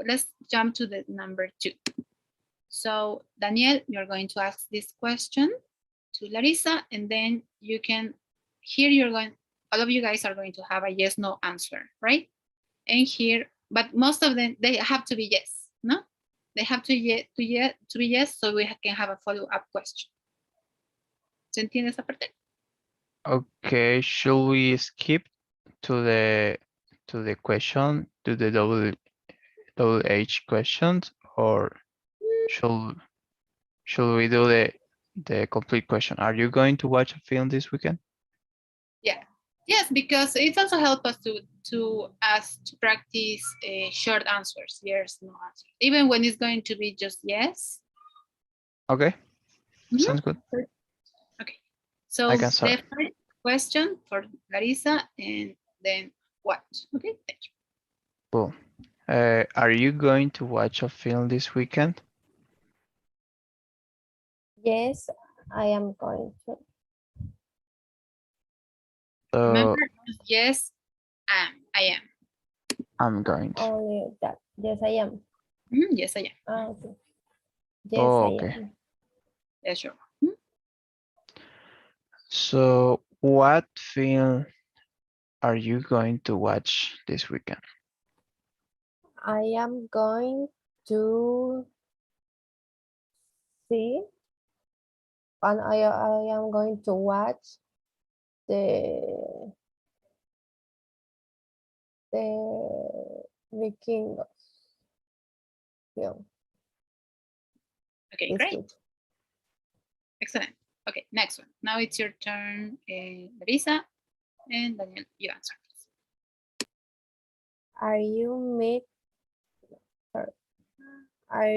let's jump to the number 2. So Daniel, you're going to ask this question to Larissa, and then you can, here you're going, all of you guys are going to have a yes, no answer, right? And here, but most of them, they have to be yes, no? They have to be yes, so we can have a follow-up question. ¿Se entiende esa parte? Okay, should we skip to the question, to the double H questions, or should we do the complete question? Are you going to watch a film this weekend? Yeah. Yes, because it also helps us to practice short answers, yes, no answers. Even when it's going to be just yes. Okay, sounds good. Okay. So I can the start. first question for Larissa, and then what? Okay, thank you. Cool. Are you going to watch a film this weekend? Yes, I am going to. So Remember, yes, I am. I'm going to. Only that. Yes, I am. Yes, I am. Okay. Yes, Oh, I okay. am. Yeah, sure. So what film are you going to watch this weekend? I am going to see, and I am going to watch the Vikingos film. Okay, It's great. good. Excellent. Okay, next one. Now it's your turn, Larissa, and Daniel, you answer. Are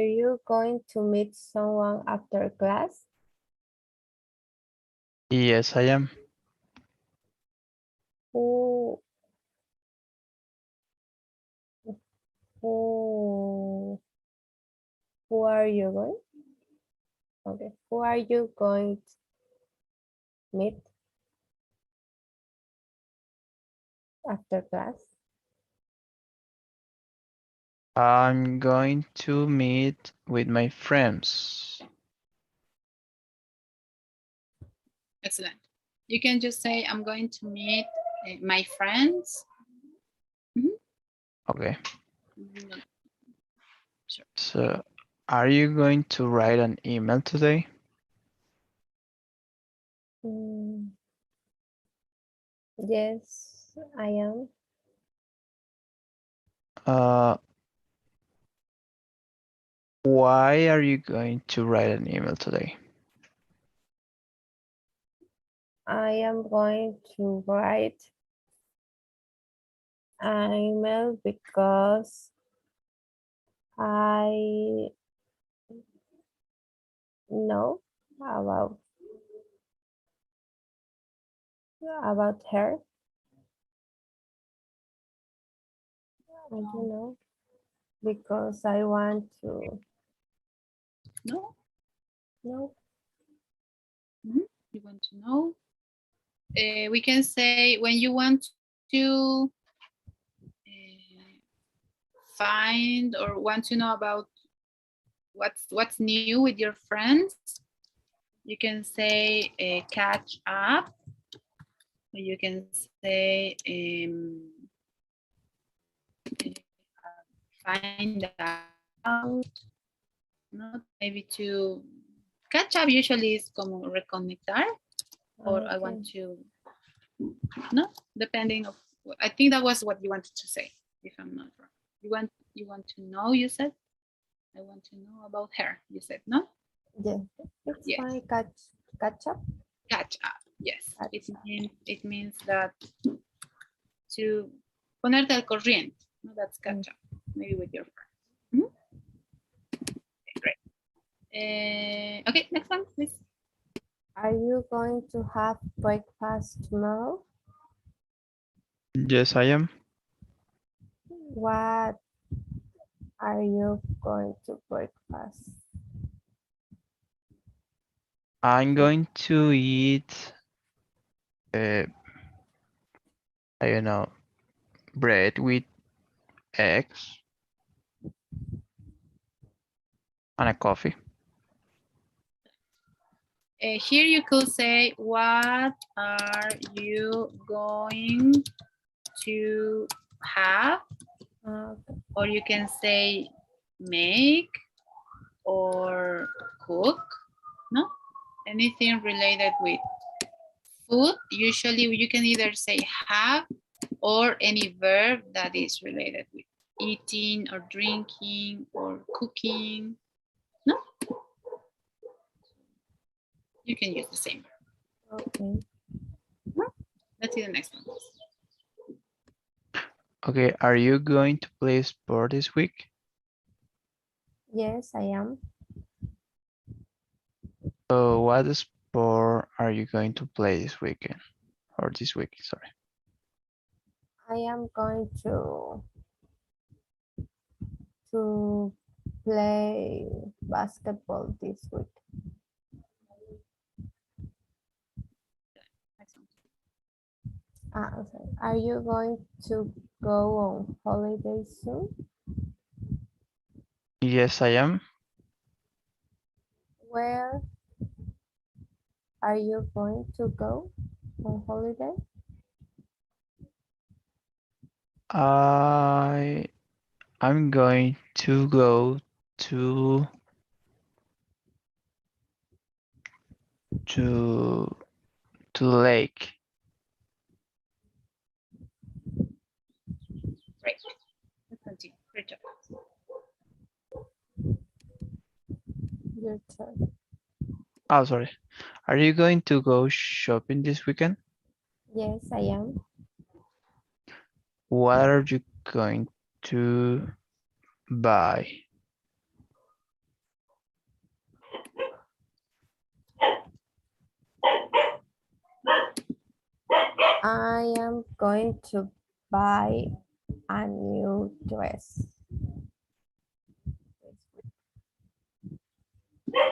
you going to meet someone after class? Yes, I am. Who are you going? Okay. Who are you going to meet after class? I'm going to meet with my friends. Excellent. You can just say, I'm going to meet my friends. Okay. Sure. So are you going to write an email today? Mm, yes, I am. Why are you going to write an email today? I am going to write an email because I know about her. I don't know because I want to No? know. You want to know? We can say when you want to find or want to know about what's new with your friends, you can say catch up. You can say find out. Not maybe to catch up usually is como reconectar, or I want Okay. to, no, depending of, I think that was what you wanted to say, if I'm not wrong. You want to know, you said? I want to know about her, you said, no? Yes, it's Yes, fine. Catch up. catch up. Yes, it Catch up. means that to ponerte al corriente. No, that's catch up. Maybe with your friends. Mhm. Okay, great. Okay, next one, please. Are you going to have breakfast tomorrow? Yes, I am. What are you going to breakfast? I'm going to eat, I don't know, bread with eggs and a coffee. Here you could say, what are you going to have? Okay. Or you can say make or cook, no? Anything related with food, usually you can either say have or any verb that is related with eating or drinking or cooking, no? You can use the same verb. Okay. Let's see the next one. Okay, are you going to play sport this week? Yes, I am. So what sport are you going to play this weekend? Or this week, sorry. I am going to play basketball this week. Next one. Okay. Are you going to go on holiday soon? Yes, I am. Where are you going to go on holiday? I'm going to go to to the lake. Great. Let's continue. Great job. Your turn. Oh, sorry. Are you going to go shopping this weekend? Yes, I am. What are you going to buy? I am going to buy a new dress.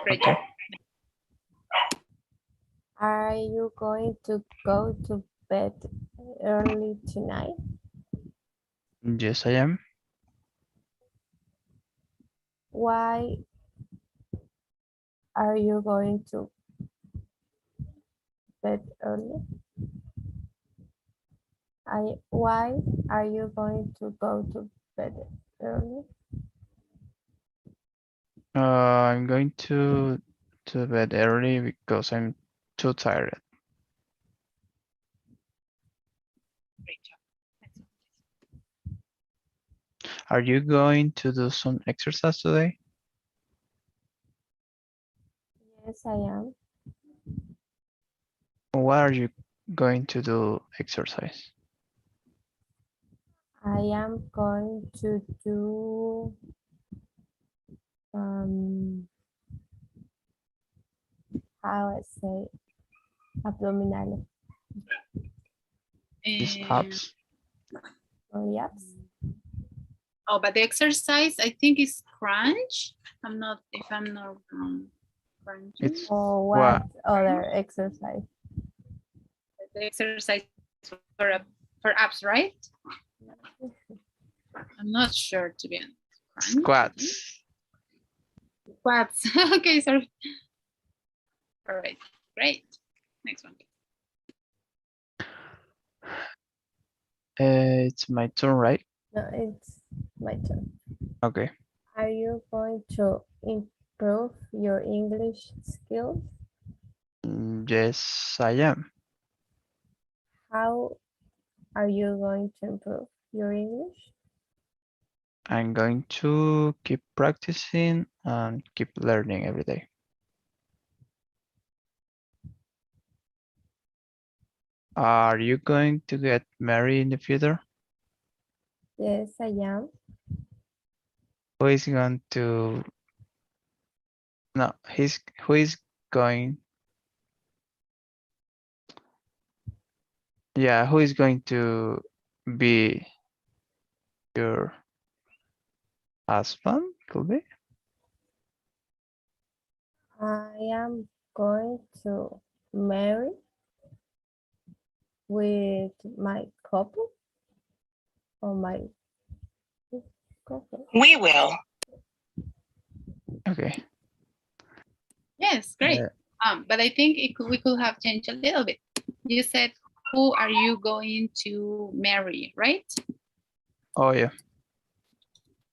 Great Okay. job. Are you going to go to bed early tonight? Yes, I am. Why are you going to bed early? Why are you going to go to bed early? I'm going to bed early because I'm too tired. Great job. Next one, please. Are you going to do some exercise today? Yes, I am. What are you going to do exercise? I am going to do how I say abdominales. These Um, apps? Oh, yes. oh, but the exercise I think is crunch. If I'm not wrong. Crunch. It's Or what? what other exercise? The exercise for abs, right? I'm not sure to be honest. Crunch, Squats. Squats. Okay, sorry. All right, great. Next one. It's my turn, right? No, it's my turn. Okay. Are you going to improve your English skills? Yes, I am. How are you going to improve your English? I'm going to keep practicing and keep learning every day. Are you going to get married in the future? Yes, I am. Who is going to... No, who is going... Yeah, who is going to be your husband? Could be. I am going to marry with my couple or my couple. We will. Okay. Yes, great. But I think we could have changed a little bit. You said, who are you going to marry, right? Oh, yeah.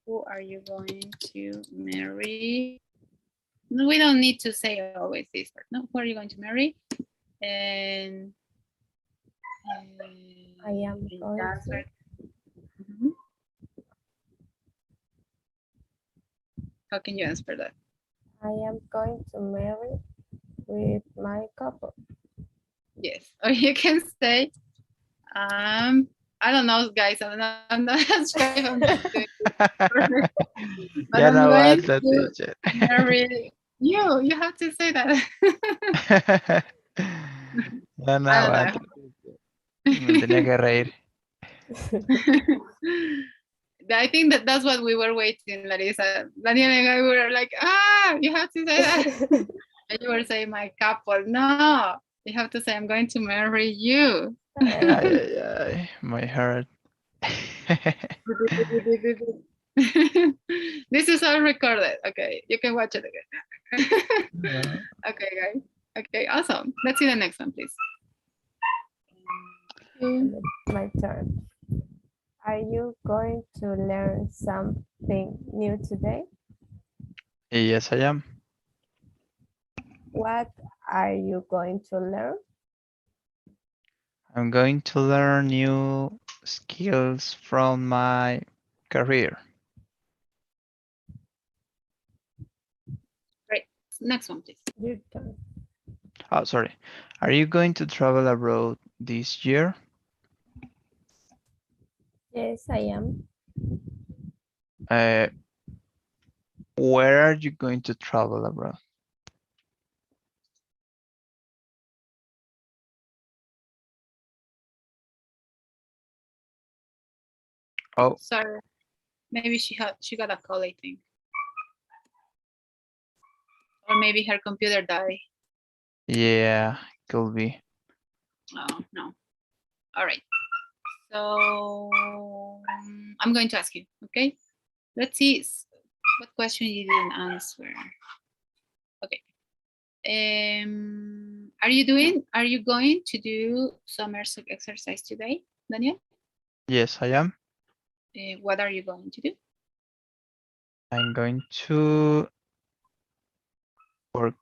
Who are you going to marry? No, we don't need to say always this part. No, who are you going to marry? And I am going to. Mhm. How can you answer that? I am going to marry with my couple. Yes, or you can say, I don't know, guys. I'm not sure if I'm doing it perfect, but Ya I'm no going aguanta, to teacher. marry you. You have to say that. Ya no I don't aguanta. Me know. tenía que reír. I think that's what we were waiting, Larissa. Daniel and I were like, you have to say that. And you were saying my couple. No, you have to say, I'm going to marry you. Ay, ay, ay, my heart. This is all recorded. Okay, you can watch it again. No. Okay, guys. Okay, awesome. Let's see the next one, please. My turn. Are you going to learn something new today? Yes, I am. What are you going to learn? I'm going to learn new skills from my career. Great. Next one, please. Your turn. Oh, sorry. Are you going to travel abroad this year? Yes, I am. Where are you going to travel abroad? Oh, Sorry. Maybe she got a call, I think. Or maybe her computer died. yeah, could be. Oh, no. All right. So I'm going to ask you, okay? Let's see what question you didn't answer. Okay. Are you going to do summer exercise today, Daniel? Yes, I am. What are you going to do? I'm going to work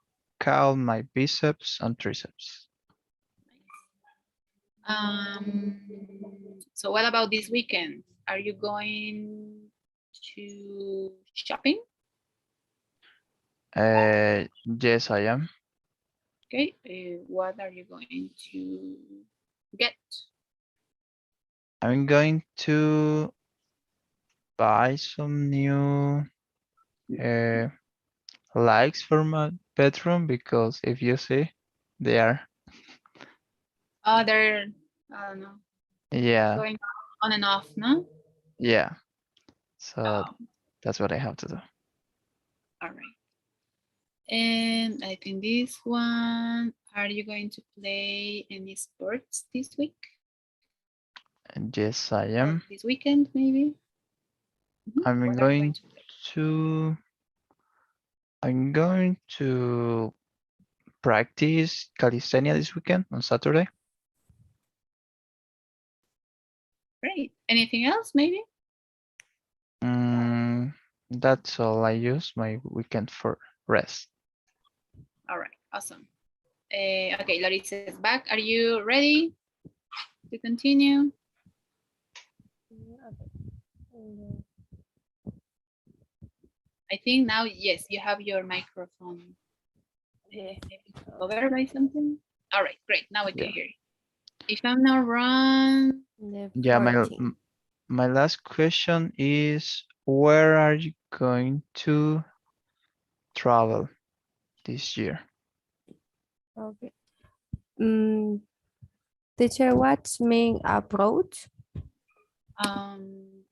out my biceps and triceps. So what about this weekend? Are you going to shopping? Yes, I am. Okay, what are you going to get? I'm going to buy some new uh, lights for my bedroom because if you see, they are, Oh, they're, I don't know, yeah, going on and off, no? yeah. So Oh, that's what I have to do. all right. And I think this one, are you going to play any sports this week? And yes, I Or am. this weekend, maybe? I'm What are you going going to play? to I'm going to practice calisthenia this weekend on Saturday. Great. Anything else, maybe? That's all. I use my weekend for rest. All right, awesome. Okay, Larissa is back. Are you ready to continue? I think now, yes, you have your microphone. Maybe covered by something. All right, great. Now we can Yeah. hear you. If I'm not wrong, The Yeah, 14. my last question is, where are you going to travel this year? Okay. Teacher, what's mean approach?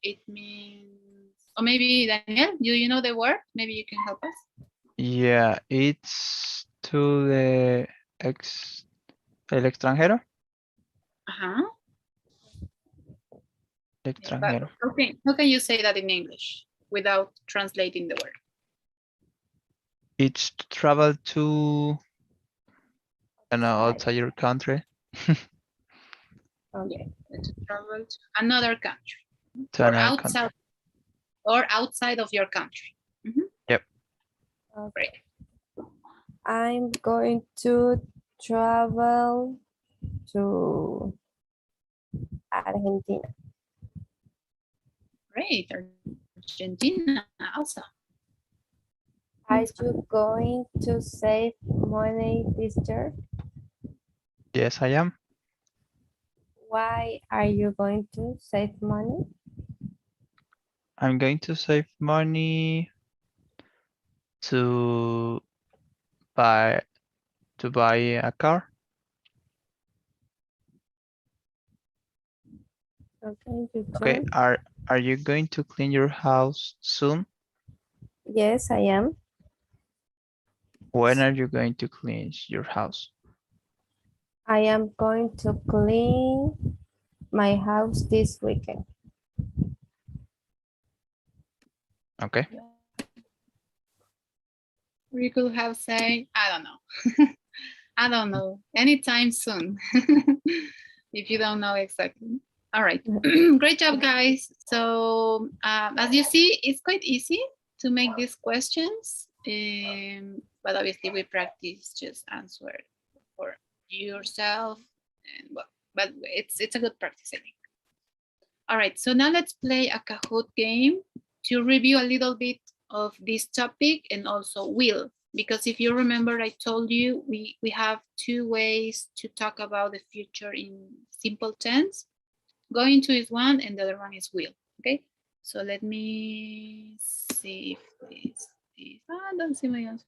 it means, or maybe Daniel, do you know the word? Maybe you can help us. Yeah, it's to the el extranjero. Uh-huh. Yeah, but Extranjero. okay, how can you say that in English without translating the word? It's to travel to, I don't know, Outside. outside your country. Okay. To travel to another country To or another country. outside of your country. Yep. Okay. Great. I'm going to travel to Argentina. Great. Argentina. Awesome. Are you going to save money this year? Yes, I am. Why are you going to save money? I'm going to save money to buy a car. Okay, your Okay. turn. Are you going to clean your house soon? Yes, I am. When are you going to clean your house? I am going to clean my house this weekend. Okay. You could have said, I don't know. I don't know. Anytime soon. If you don't know exactly. All right. Great job, guys. So as you see, it's quite easy to make these questions. But obviously we practice just answer for yourself. And well, but it's a good practice, I think. All right, so now let's play a Kahoot game to review a little bit of this topic and also will. Because if you remember, I told you we have two ways to talk about the future in simple tense. Going to is one and the other one is will, okay? So let me see if this, I don't see my answers.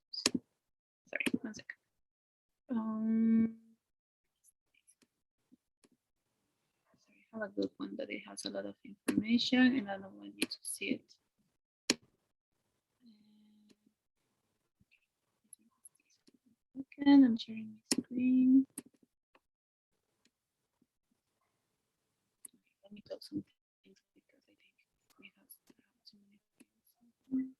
Sorry, 1 second. Sorry, I have a good one, but it has a lot of information and I don't want you to see it. Okay, I'm sharing my screen. Let me close some things because I think we have too many things.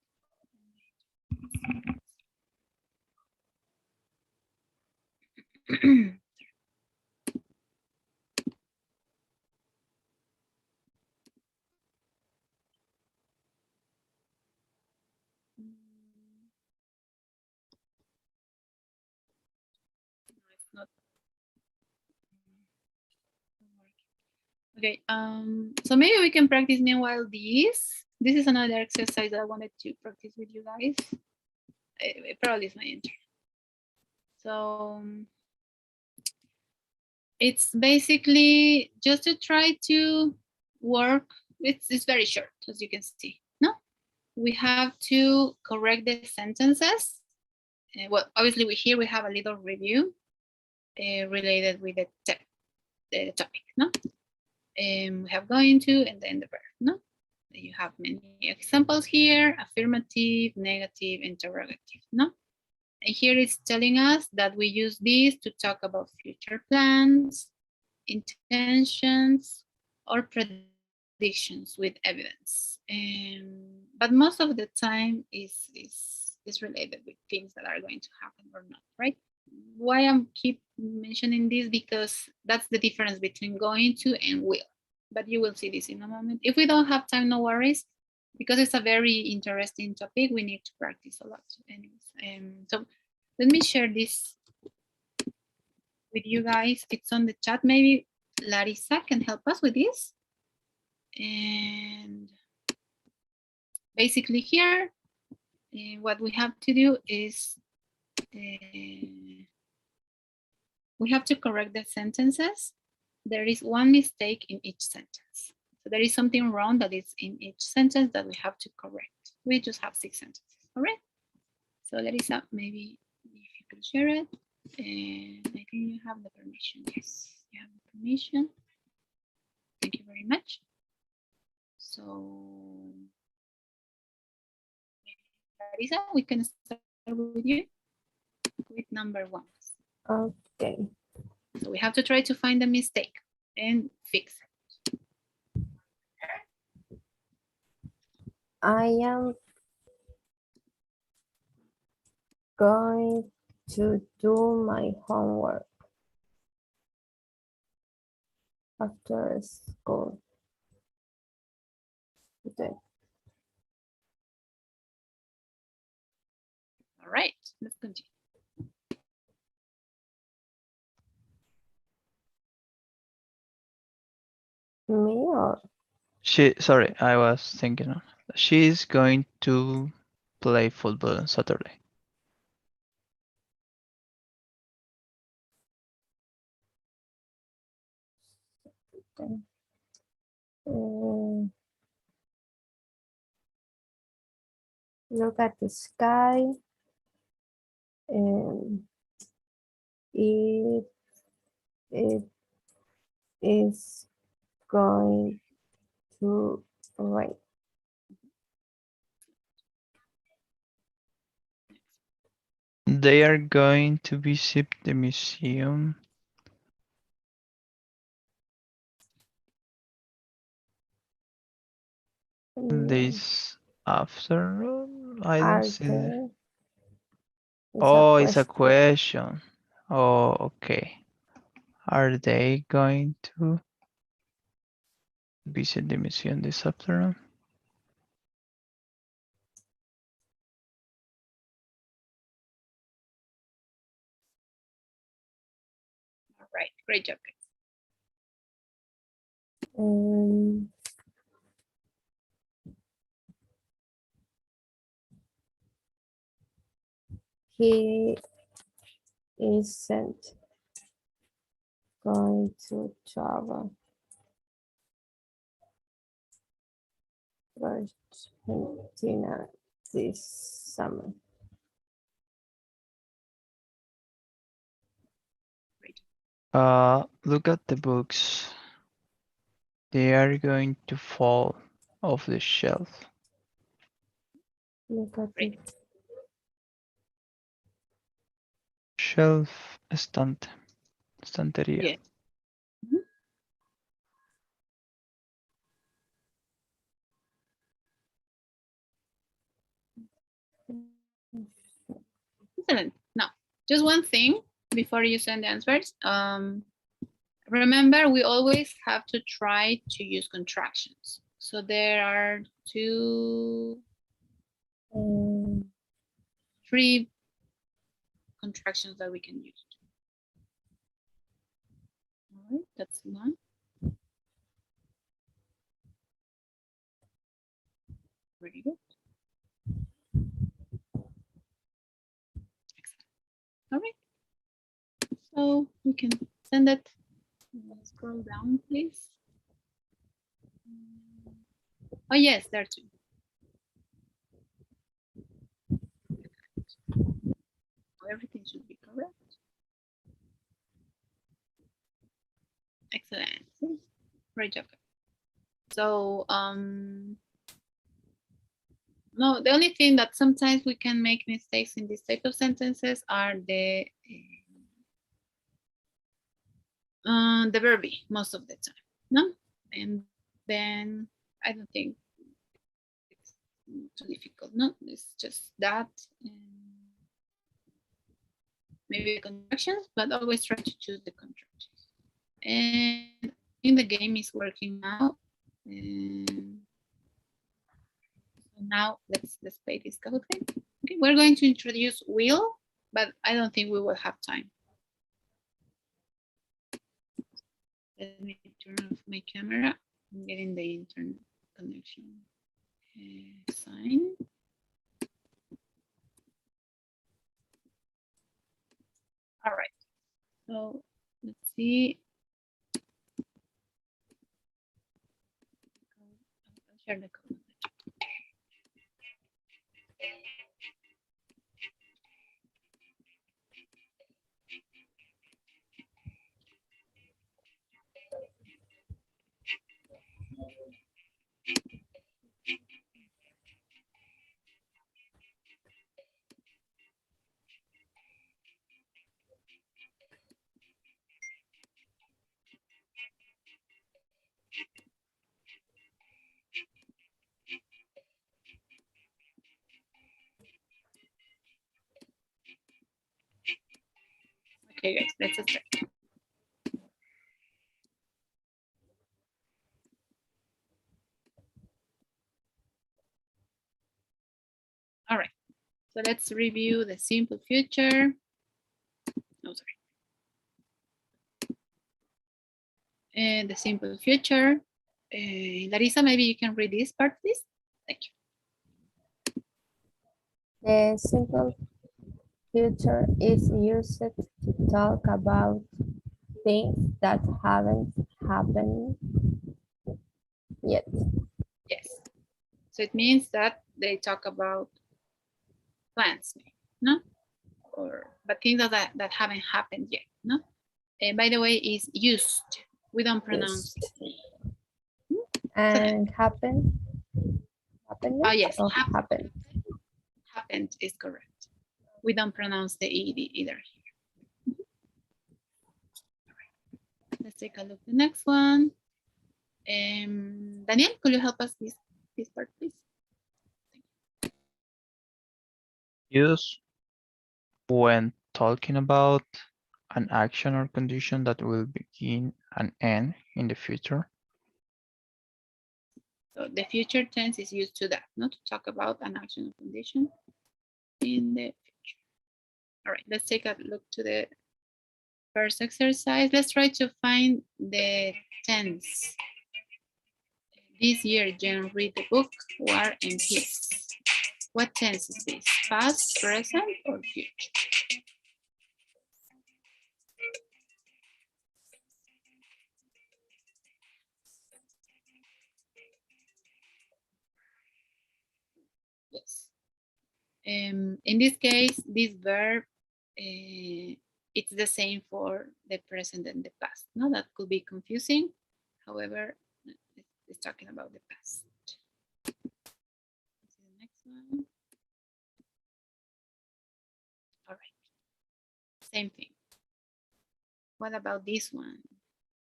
No, it's not. Okay, so maybe we can practice meanwhile this. This is another exercise that I wanted to practice with you guys. Probably it's my intern. So it's basically just to try to work. It's very short, as you can see. No, we have to correct the sentences. Well, obviously we have a little review related with the topic. No, we have going to and then the verb. No, you have many examples here: affirmative, negative, interrogative. No. And here it's telling us that we use this to talk about future plans, intentions, or predictions with evidence. But most of the time is related with things that are going to happen or not, right? Why I keep mentioning this, because that's the difference between going to and will. But you will see this in a moment. If we don't have time, no worries, because it's a very interesting topic. We need to practice a lot anyways. So let me share this with you guys. It's on the chat. Maybe Larissa can help us with this. And basically here, what we have to do is we have to correct the sentences. There is one mistake in each sentence. So there is something wrong that is in each sentence that we have to correct. We just have 6 sentences, all right? So Larissa, maybe if you could share it. And I think you have the permission. Yes, you have the permission. Thank you very much. So, Larissa, we can start with you with number 1. Okay. So we have to try to find the mistake and fix it. I am going to do my homework after school today. All right, let's continue. Me or Sorry, I was thinking. She's going to play football on Saturday. look at the sky and it is going to rain. They are going to visit the museum this afternoon. I don't Are see. they? Oh, it's a question. Oh, okay. Are they going to visit the museum this afternoon? All right, great job. He isn't going to travel to Argentina this summer. Look at the books. They are going to fall off the shelf. Look at it. Shelf, estante, estantería. Yeah. Excellent. Now, just one thing before you send the answers. Remember, we always have to try to use contractions. So there are 3 contractions that we can use. All right, that's one. Very good. Excellent. All right. So we can send it. Scroll down, please. Oh, yes, there are two. Everything should be correct. Excellent. Great job. So, no, the only thing that sometimes we can make mistakes in this type of sentences are the verb most of the time, no? And then I don't think it's too difficult, no? It's just that. Maybe the contractions, but always try to choose the contractions. And I think the game is working now. And so now let's play this code thing. Okay, we're going to introduce will, but I don't think we will have time. Let me turn off my camera. I'm getting the internet connection. Sign. All right. So let's see. I'll share the code. Okay, guys, let's start. All right, so let's review the simple future. Oh, sorry. And the simple future. Larissa, maybe you can read this part, please. Thank you. The simple future is used to talk about things that haven't happened yet. Yes. So it means that they talk about plans, no? But things that haven't happened yet, no? By the way, is used. We don't pronounce it. And happened? Happened? Oh, yes. Happened. Happened is correct. We don't pronounce the ed either here. All right. Let's take a look at the next one. Daniel, could you help us this part, please? Use when talking about an action or condition that will begin and end in the future. So the future tense is used to that, not to talk about an action or condition in the future. All right, let's take a look to the first exercise. Let's try to find the tense. This year, Jen read the book War and Peace. What tense is this? Past, present, or future? Yes. In this case, this verb, it's the same for the present and the past. No, that could be confusing. However, it's talking about the past. Let's see the next one. All right. Same thing. What about this one?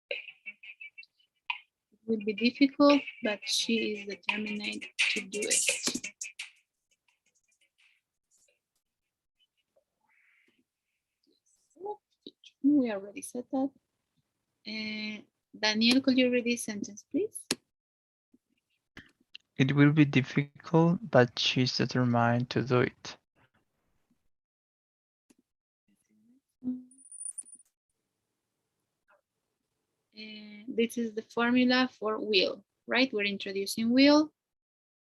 It will be difficult, but she is determined to do it. We already said that. Daniel, could you read this sentence, please? It will be difficult, but she's determined to do it. This is the formula for will, right? We're introducing will.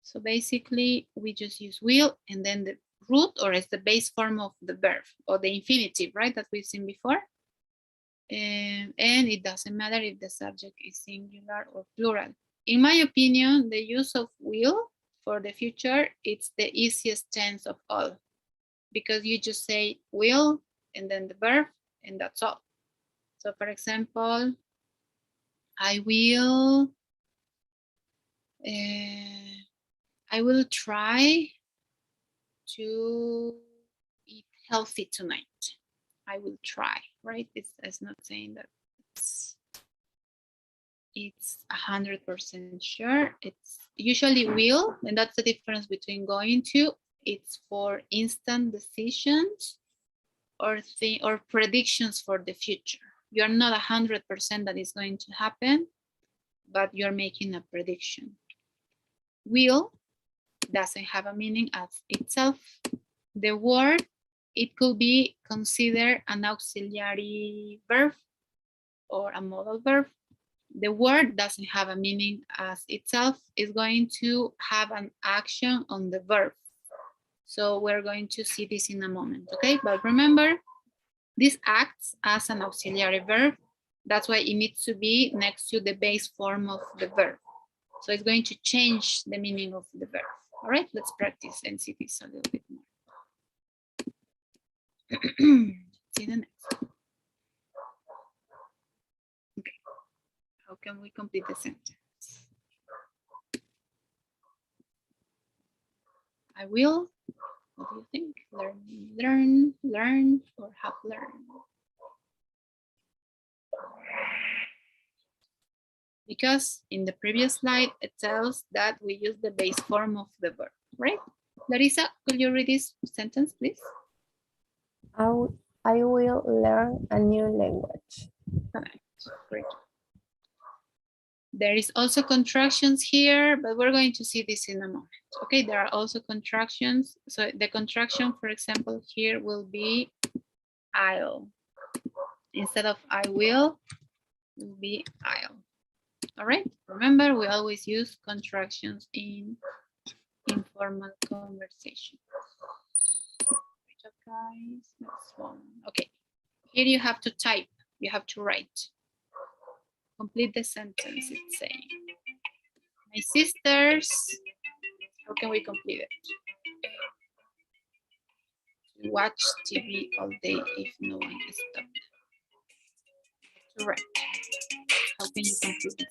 So basically, we just use will and then the root, or as the base form of the verb, or the infinitive, right, that we've seen before. And it doesn't matter if the subject is singular or plural. In my opinion, the use of will for the future, it's the easiest tense of all, because you just say will and then the verb, and that's all. So for example, I will try to eat healthy tonight. I will try, right? It's not saying that it's 100% sure. It's usually will, and that's the difference between going to. It's for instant decisions or predictions for the future. You're not 100% that is going to happen, but you're making a prediction. Will doesn't have a meaning as itself. The word, it could be considered an auxiliary verb or a modal verb. The word doesn't have a meaning as itself. It's going to have an action on the verb. So we're going to see this in a moment, okay? But remember, this acts as an auxiliary verb. That's why it needs to be next to the base form of the verb. So it's going to change the meaning of the verb. All right, let's practice and see this a little bit more. See the next. Okay, how can we complete the sentence? I will, what do you think? Learn, or have learned? Because in the previous slide, it tells that we use the base form of the verb, right? Larissa, could you read this sentence, please? I will learn a new language. Correct. Great. There is also contractions here, but we're going to see this in a moment. Okay, there are also contractions. So the contraction, for example, here will be I'll. Instead of I will be I'll. All right, remember, we always use contractions in informal conversation. Good job, guys. Next one. Okay, here you have to type, you have to write. Complete the sentence, it's saying. My sisters, how can we complete it? Watch TV all day if no one is stopped. Correct. How can you complete it?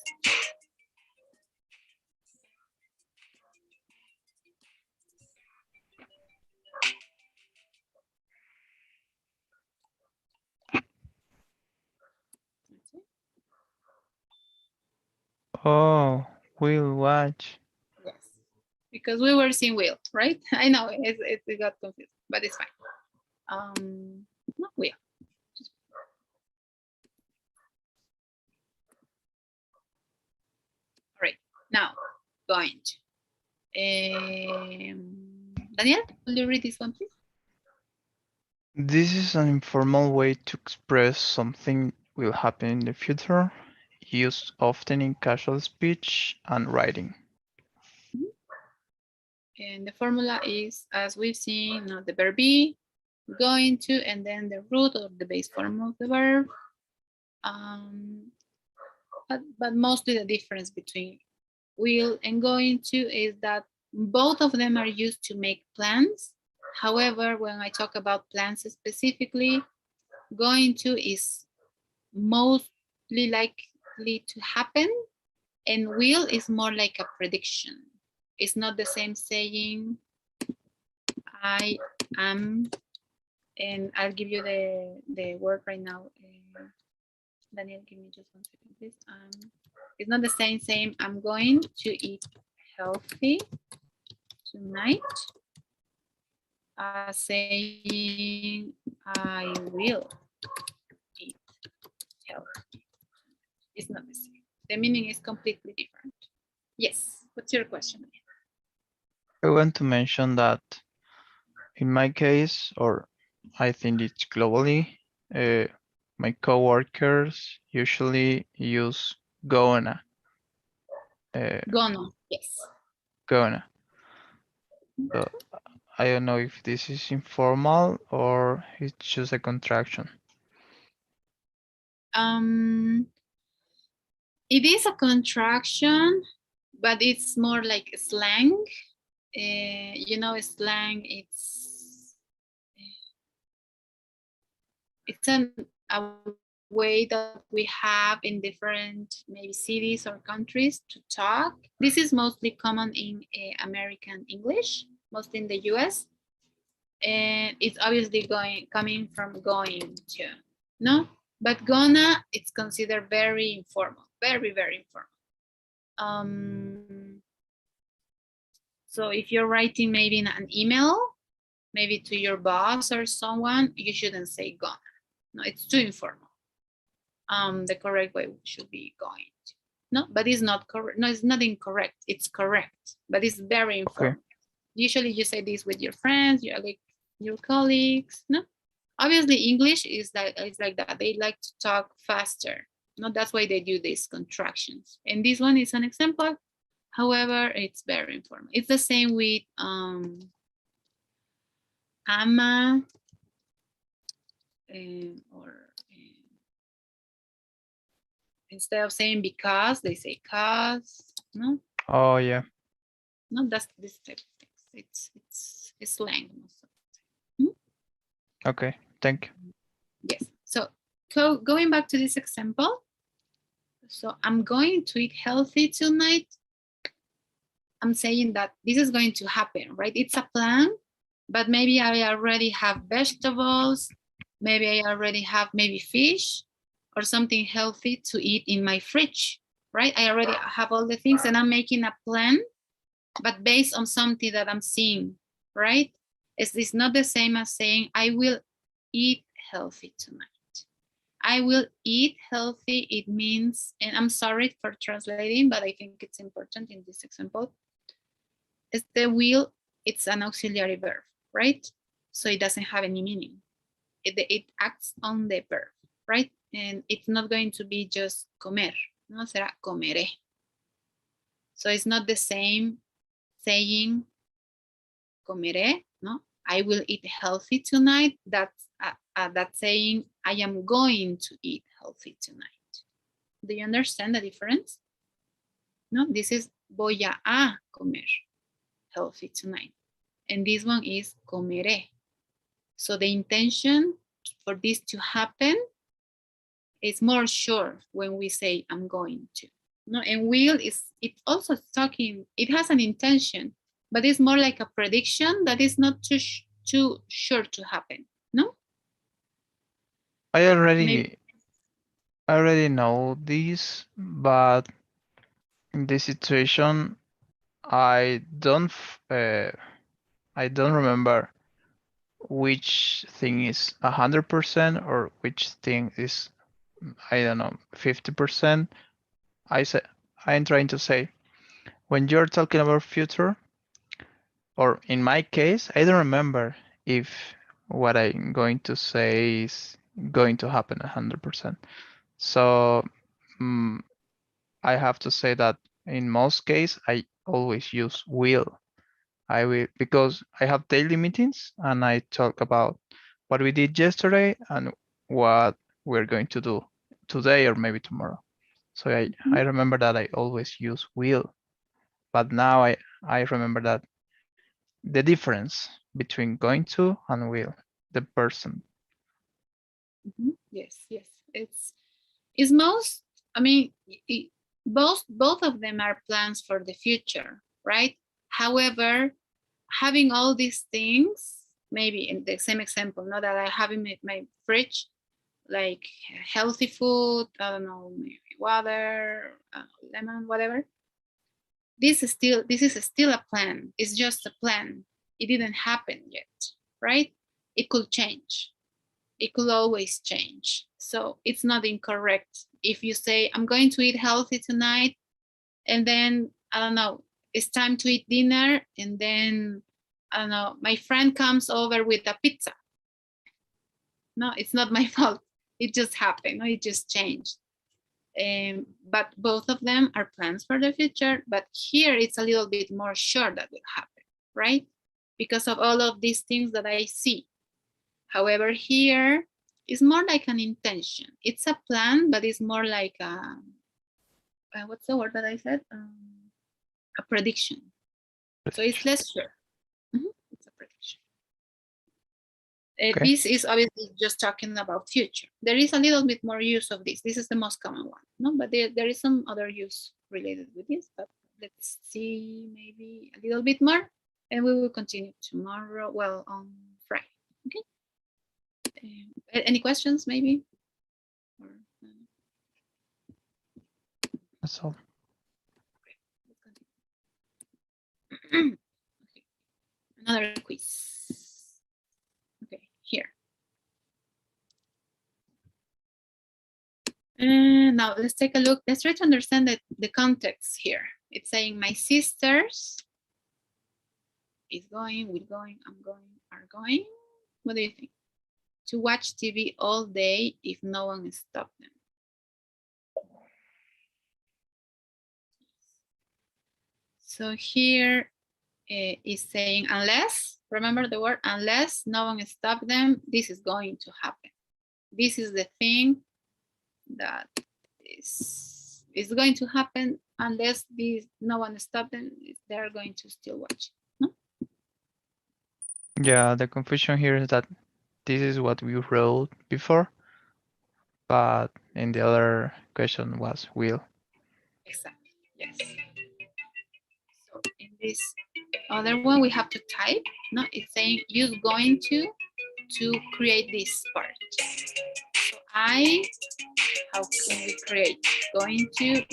Oh, we'll watch. Yes, because we were seeing will, right? I know it got confused, but it's fine. Not will. All right, now going to. Daniel, will you read this one, please? This is an informal way to express something will happen in the future, used often in casual speech and writing. And the formula is, as we've seen, the verb be, going to, and then the root or the base form of the verb. But mostly the difference between will and going to is that both of them are used to make plans. However, when I talk about plans specifically, going to is mostly likely to happen, and will is more like a prediction. It's not the same saying I am, and I'll give you the word right now. Daniel, give me just 1 second, please. It's not the same saying I'm going to eat healthy tonight as saying I will eat healthy. It's not the same. The meaning is completely different. Yes, what's your question? I want to mention that in my case, or I think it's globally, my coworkers usually use gonna. Gonna, yes. Gonna. So I don't know if this is informal or it's just a contraction. It is a contraction, but it's more like slang. You know, slang. It's a way that we have in different maybe cities or countries to talk. This is mostly common in American English, mostly in the US, and it's obviously coming from going to, no? But gonna, it's considered very informal, very, very informal. So if you're writing maybe in an email, maybe to your boss or someone, you shouldn't say gonna. No, it's too informal. The correct way should be going to. No, but it's not correct. No, it's not incorrect. It's correct, but it's very informal. Okay. Usually you say this with your friends, your colleagues. No, obviously English is like that. They like to talk faster. No, that's why they do these contractions. And this one is an example. However, it's very informal. It's the same with ama or instead of saying because, they say cause. No. Oh yeah. No, that's this type of things. It's slang. Okay. Thank you. Yes. So going back to this example. So I'm going to eat healthy tonight. I'm saying that this is going to happen, right? It's a plan, but maybe I already have vegetables. Maybe I already have maybe fish or something healthy to eat in my fridge, right? I already have all the things and I'm making a plan, but based on something that I'm seeing, right? It's not the same as saying I will eat healthy tonight. I will eat healthy. It means, and I'm sorry for translating, but I think it's important in this example. Is the will, it's an auxiliary verb, right? So it doesn't have any meaning. It acts on the verb, right? And it's not going to be just comer, no, será comeré. So it's not the same saying comeré, no? I will eat healthy tonight. That's saying I am going to eat healthy tonight. Do you understand the difference? No, this is voy a comer healthy tonight. And this one is comeré. So the intention for this to happen is more sure when we say I'm going to. No, and will is it also talking, it has an intention, but it's more like a prediction that is not too sure to happen. No? I Maybe. already know this, but in this situation, I don't remember which thing is 100% or which thing is, I don't know, 50%. I'm trying to say, when you're talking about future, or in my case, I don't remember if what I'm going to say is going to happen 100%. So I have to say that in most cases, I always use will. I will, because I have daily meetings and I talk about what we did yesterday and what we're going to do today or maybe tomorrow. So I remember that I always use will, but now I remember that the difference between going to and will, the person. Yes, yes. It's most, I mean, both of them are plans for the future, right? However, having all these things, maybe in the same example, not that I have in my fridge, like healthy food, I don't know, maybe water, lemon, whatever. This is still a plan. It's just a plan. It didn't happen yet, right? It could change. It could always change. So it's not incorrect. If you say, I'm going to eat healthy tonight, and then, I don't know, it's time to eat dinner, and then, I don't know, my friend comes over with a pizza. No, it's not my fault. It just happened. It just changed. But both of them are plans for the future. But here it's a little bit more sure that will happen, right? because of all of these things that I see. However, here it's more like an intention. It's a plan, but it's more like a, what's the word that I said? A prediction. So it's less sure. It's a prediction. Okay. This is obviously just talking about future. There is a little bit more use of this. This is the most common one, no? But there is some other use related with this, but let's see maybe a little bit more, and we will continue tomorrow, well, on Friday, okay? Any questions maybe? Or, That's all. okay. Another quiz. Okay, here. And now let's take a look. Let's try to understand the context here. It's saying my sisters is going, we're going, I'm going, are going. What do you think? To watch TV all day if no one stops them. So here is saying unless, remember the word unless no one stops them, this is going to happen. This is the thing that is going to happen unless no one stops them, they're going to still watch. No? Yeah, the confusion here is that this is what we wrote before, but in the other question was will. Exactly, yes. So in this other one, we have to type. No, it's saying use going to create this part. So how can we create? Going to,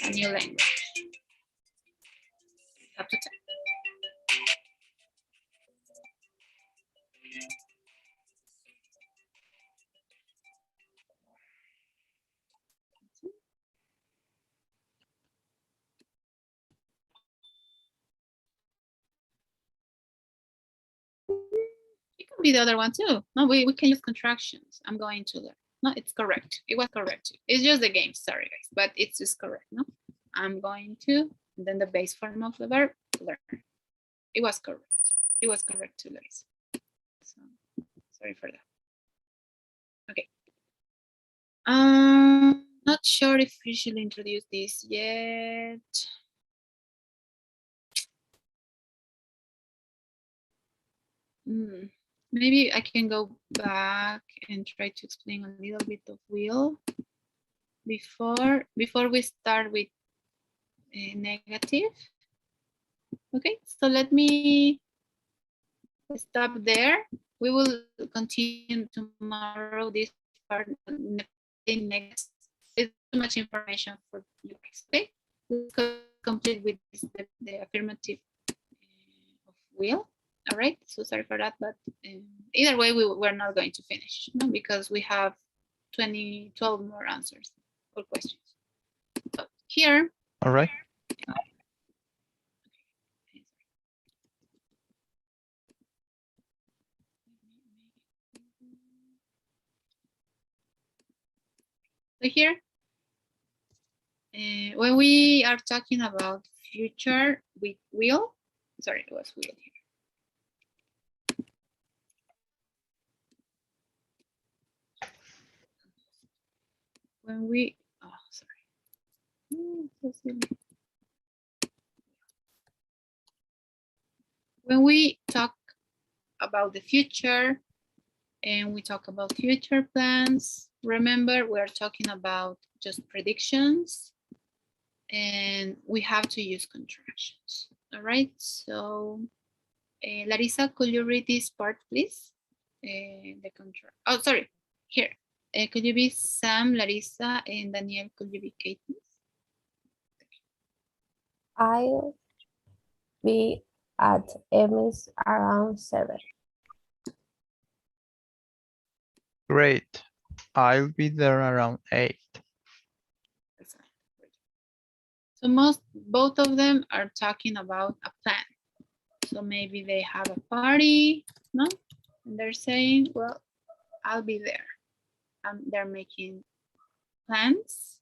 a new language. We have to type. It could be the other one too. No, we can use contractions. I'm going to learn. No, it's correct. It was correct. It's just the game. Sorry, guys, but it's just correct. No, I'm going to, and then the base form of the verb, learn. It was correct. It was correct too, guys. So, sorry for that. Okay. Not sure if we should introduce this yet. Maybe I can go back and try to explain a little bit of will before we start with negative. Okay, so let me stop there. We will continue tomorrow this part next. It's too much information for you guys. Okay, we'll complete with this, the affirmative of will. All right, so sorry for that, but either way, we're not going to finish, no, because we have 12 more answers or questions. So here. All right. So here, when we are talking about future with will, sorry, it was will here. When we, oh, sorry. When we talk about the future and we talk about future plans, remember we're talking about just predictions and we have to use contractions. All right, so Larissa, could you read this part, please? The contract. Oh, sorry, here. Could you be Sam, Larissa, and Daniel, could you be Kate, please? I'll be at Emmy's around 7. Great. I'll be there around 8. So both of them are talking about a plan. So maybe they have a party, no? And they're saying, well, I'll be there. They're making plans.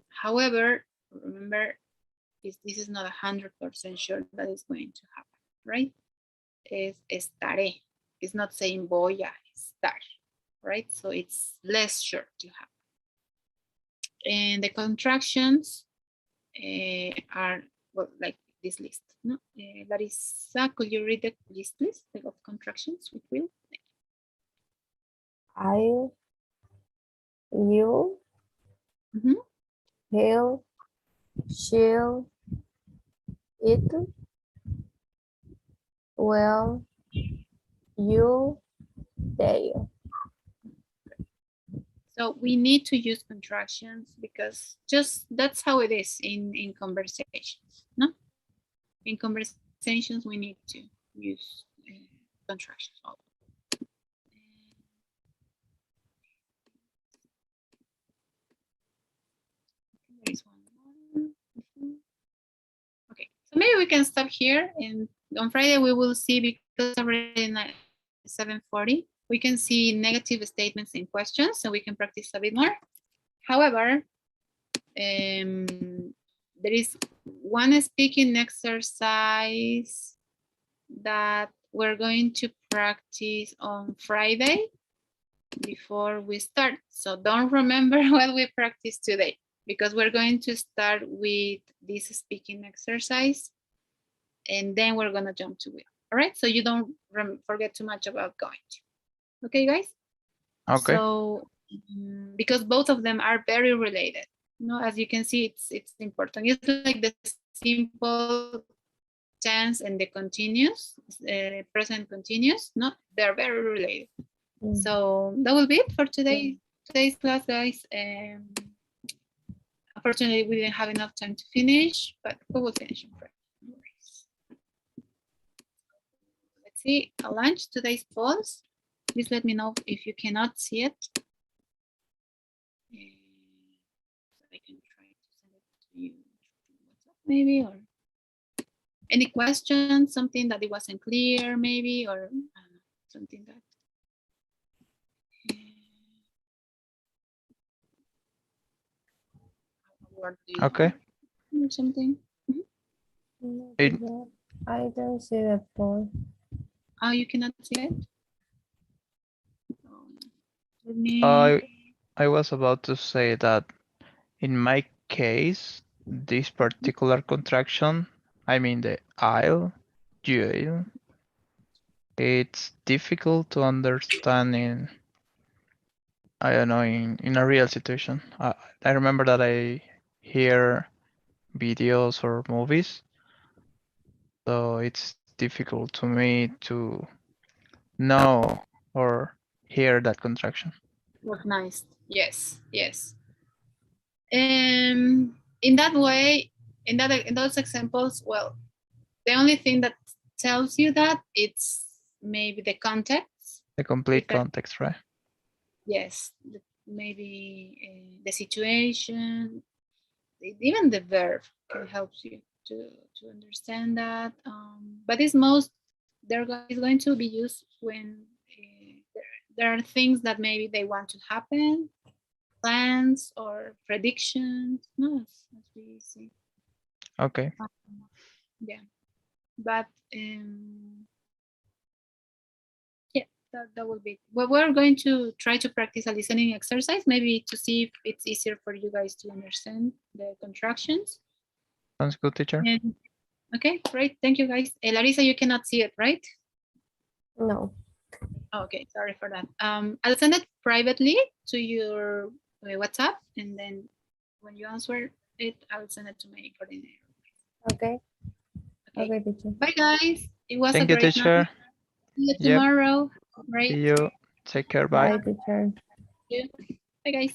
However, remember, this is not 100% sure that it's going to happen, right? Es estaré. It's not saying voy a estar, right? So it's less sure to happen. And the contractions are, well, like this list. No? Larissa, could you read the list, please, of contractions with will? I, you, Mhm. he'll, she'll, it, well, you, they. So we need to use contractions because just that's how it is in conversations. No, in conversations we need to use contractions. There is one more. Okay, so maybe we can stop here, and on Friday we will see, because it's already 7:40. We can see negative statements in questions, so we can practice a bit more. However, there is one speaking exercise that we're going to practice on Friday before we start. So don't remember what we practiced today, because we're going to start with this speaking exercise and then we're going to jump to will. All right, so you don't forget too much about going to. Okay, guys? Okay. So because both of them are very related. You know, as you can see, it's important. It's like the simple tense and the continuous, present continuous. No, they're very related. So that will be it for today's class, guys. Unfortunately, we didn't have enough time to finish, but we will finish in Friday. No worries. Let's see, a lunch, today's polls. Please let me know if you cannot see it. I can try to send it to you WhatsApp maybe, or any questions, something that it wasn't clear maybe, or something that Okay. or something. I don't see the poll. Oh, you cannot see it? Let me... I was about to say that in my case, this particular contraction, I mean the I'll, you'll, it's difficult to understand in, I don't know, in a real situation. I remember that I hear videos or movies, so it's difficult to me to know or hear that contraction. Recognized. Yes, yes. In that way, in those examples, well, the only thing that tells you that it's maybe the context. The complete context, right? Yes, maybe the situation, even the verb can help you to understand that. But it's most is going to be used when there are things that maybe they want to happen, plans or predictions. No, as we see. Okay. Yeah, but yeah, that will be. Well, we're going to try to practice a listening exercise, maybe to see if it's easier for you guys to understand the contractions. Sounds good, teacher. And, okay, great. Thank you, guys. Larissa, you cannot see it, right? No. Okay, sorry for that. I'll send it privately to your WhatsApp, and then when you answer it, I'll send it to my coordinator. Okay. Okay, teacher. Bye, guys. It was Thank a you, great teacher. night. See you tomorrow. See you. Take care. Bye. Bye, teacher. Bye, guys.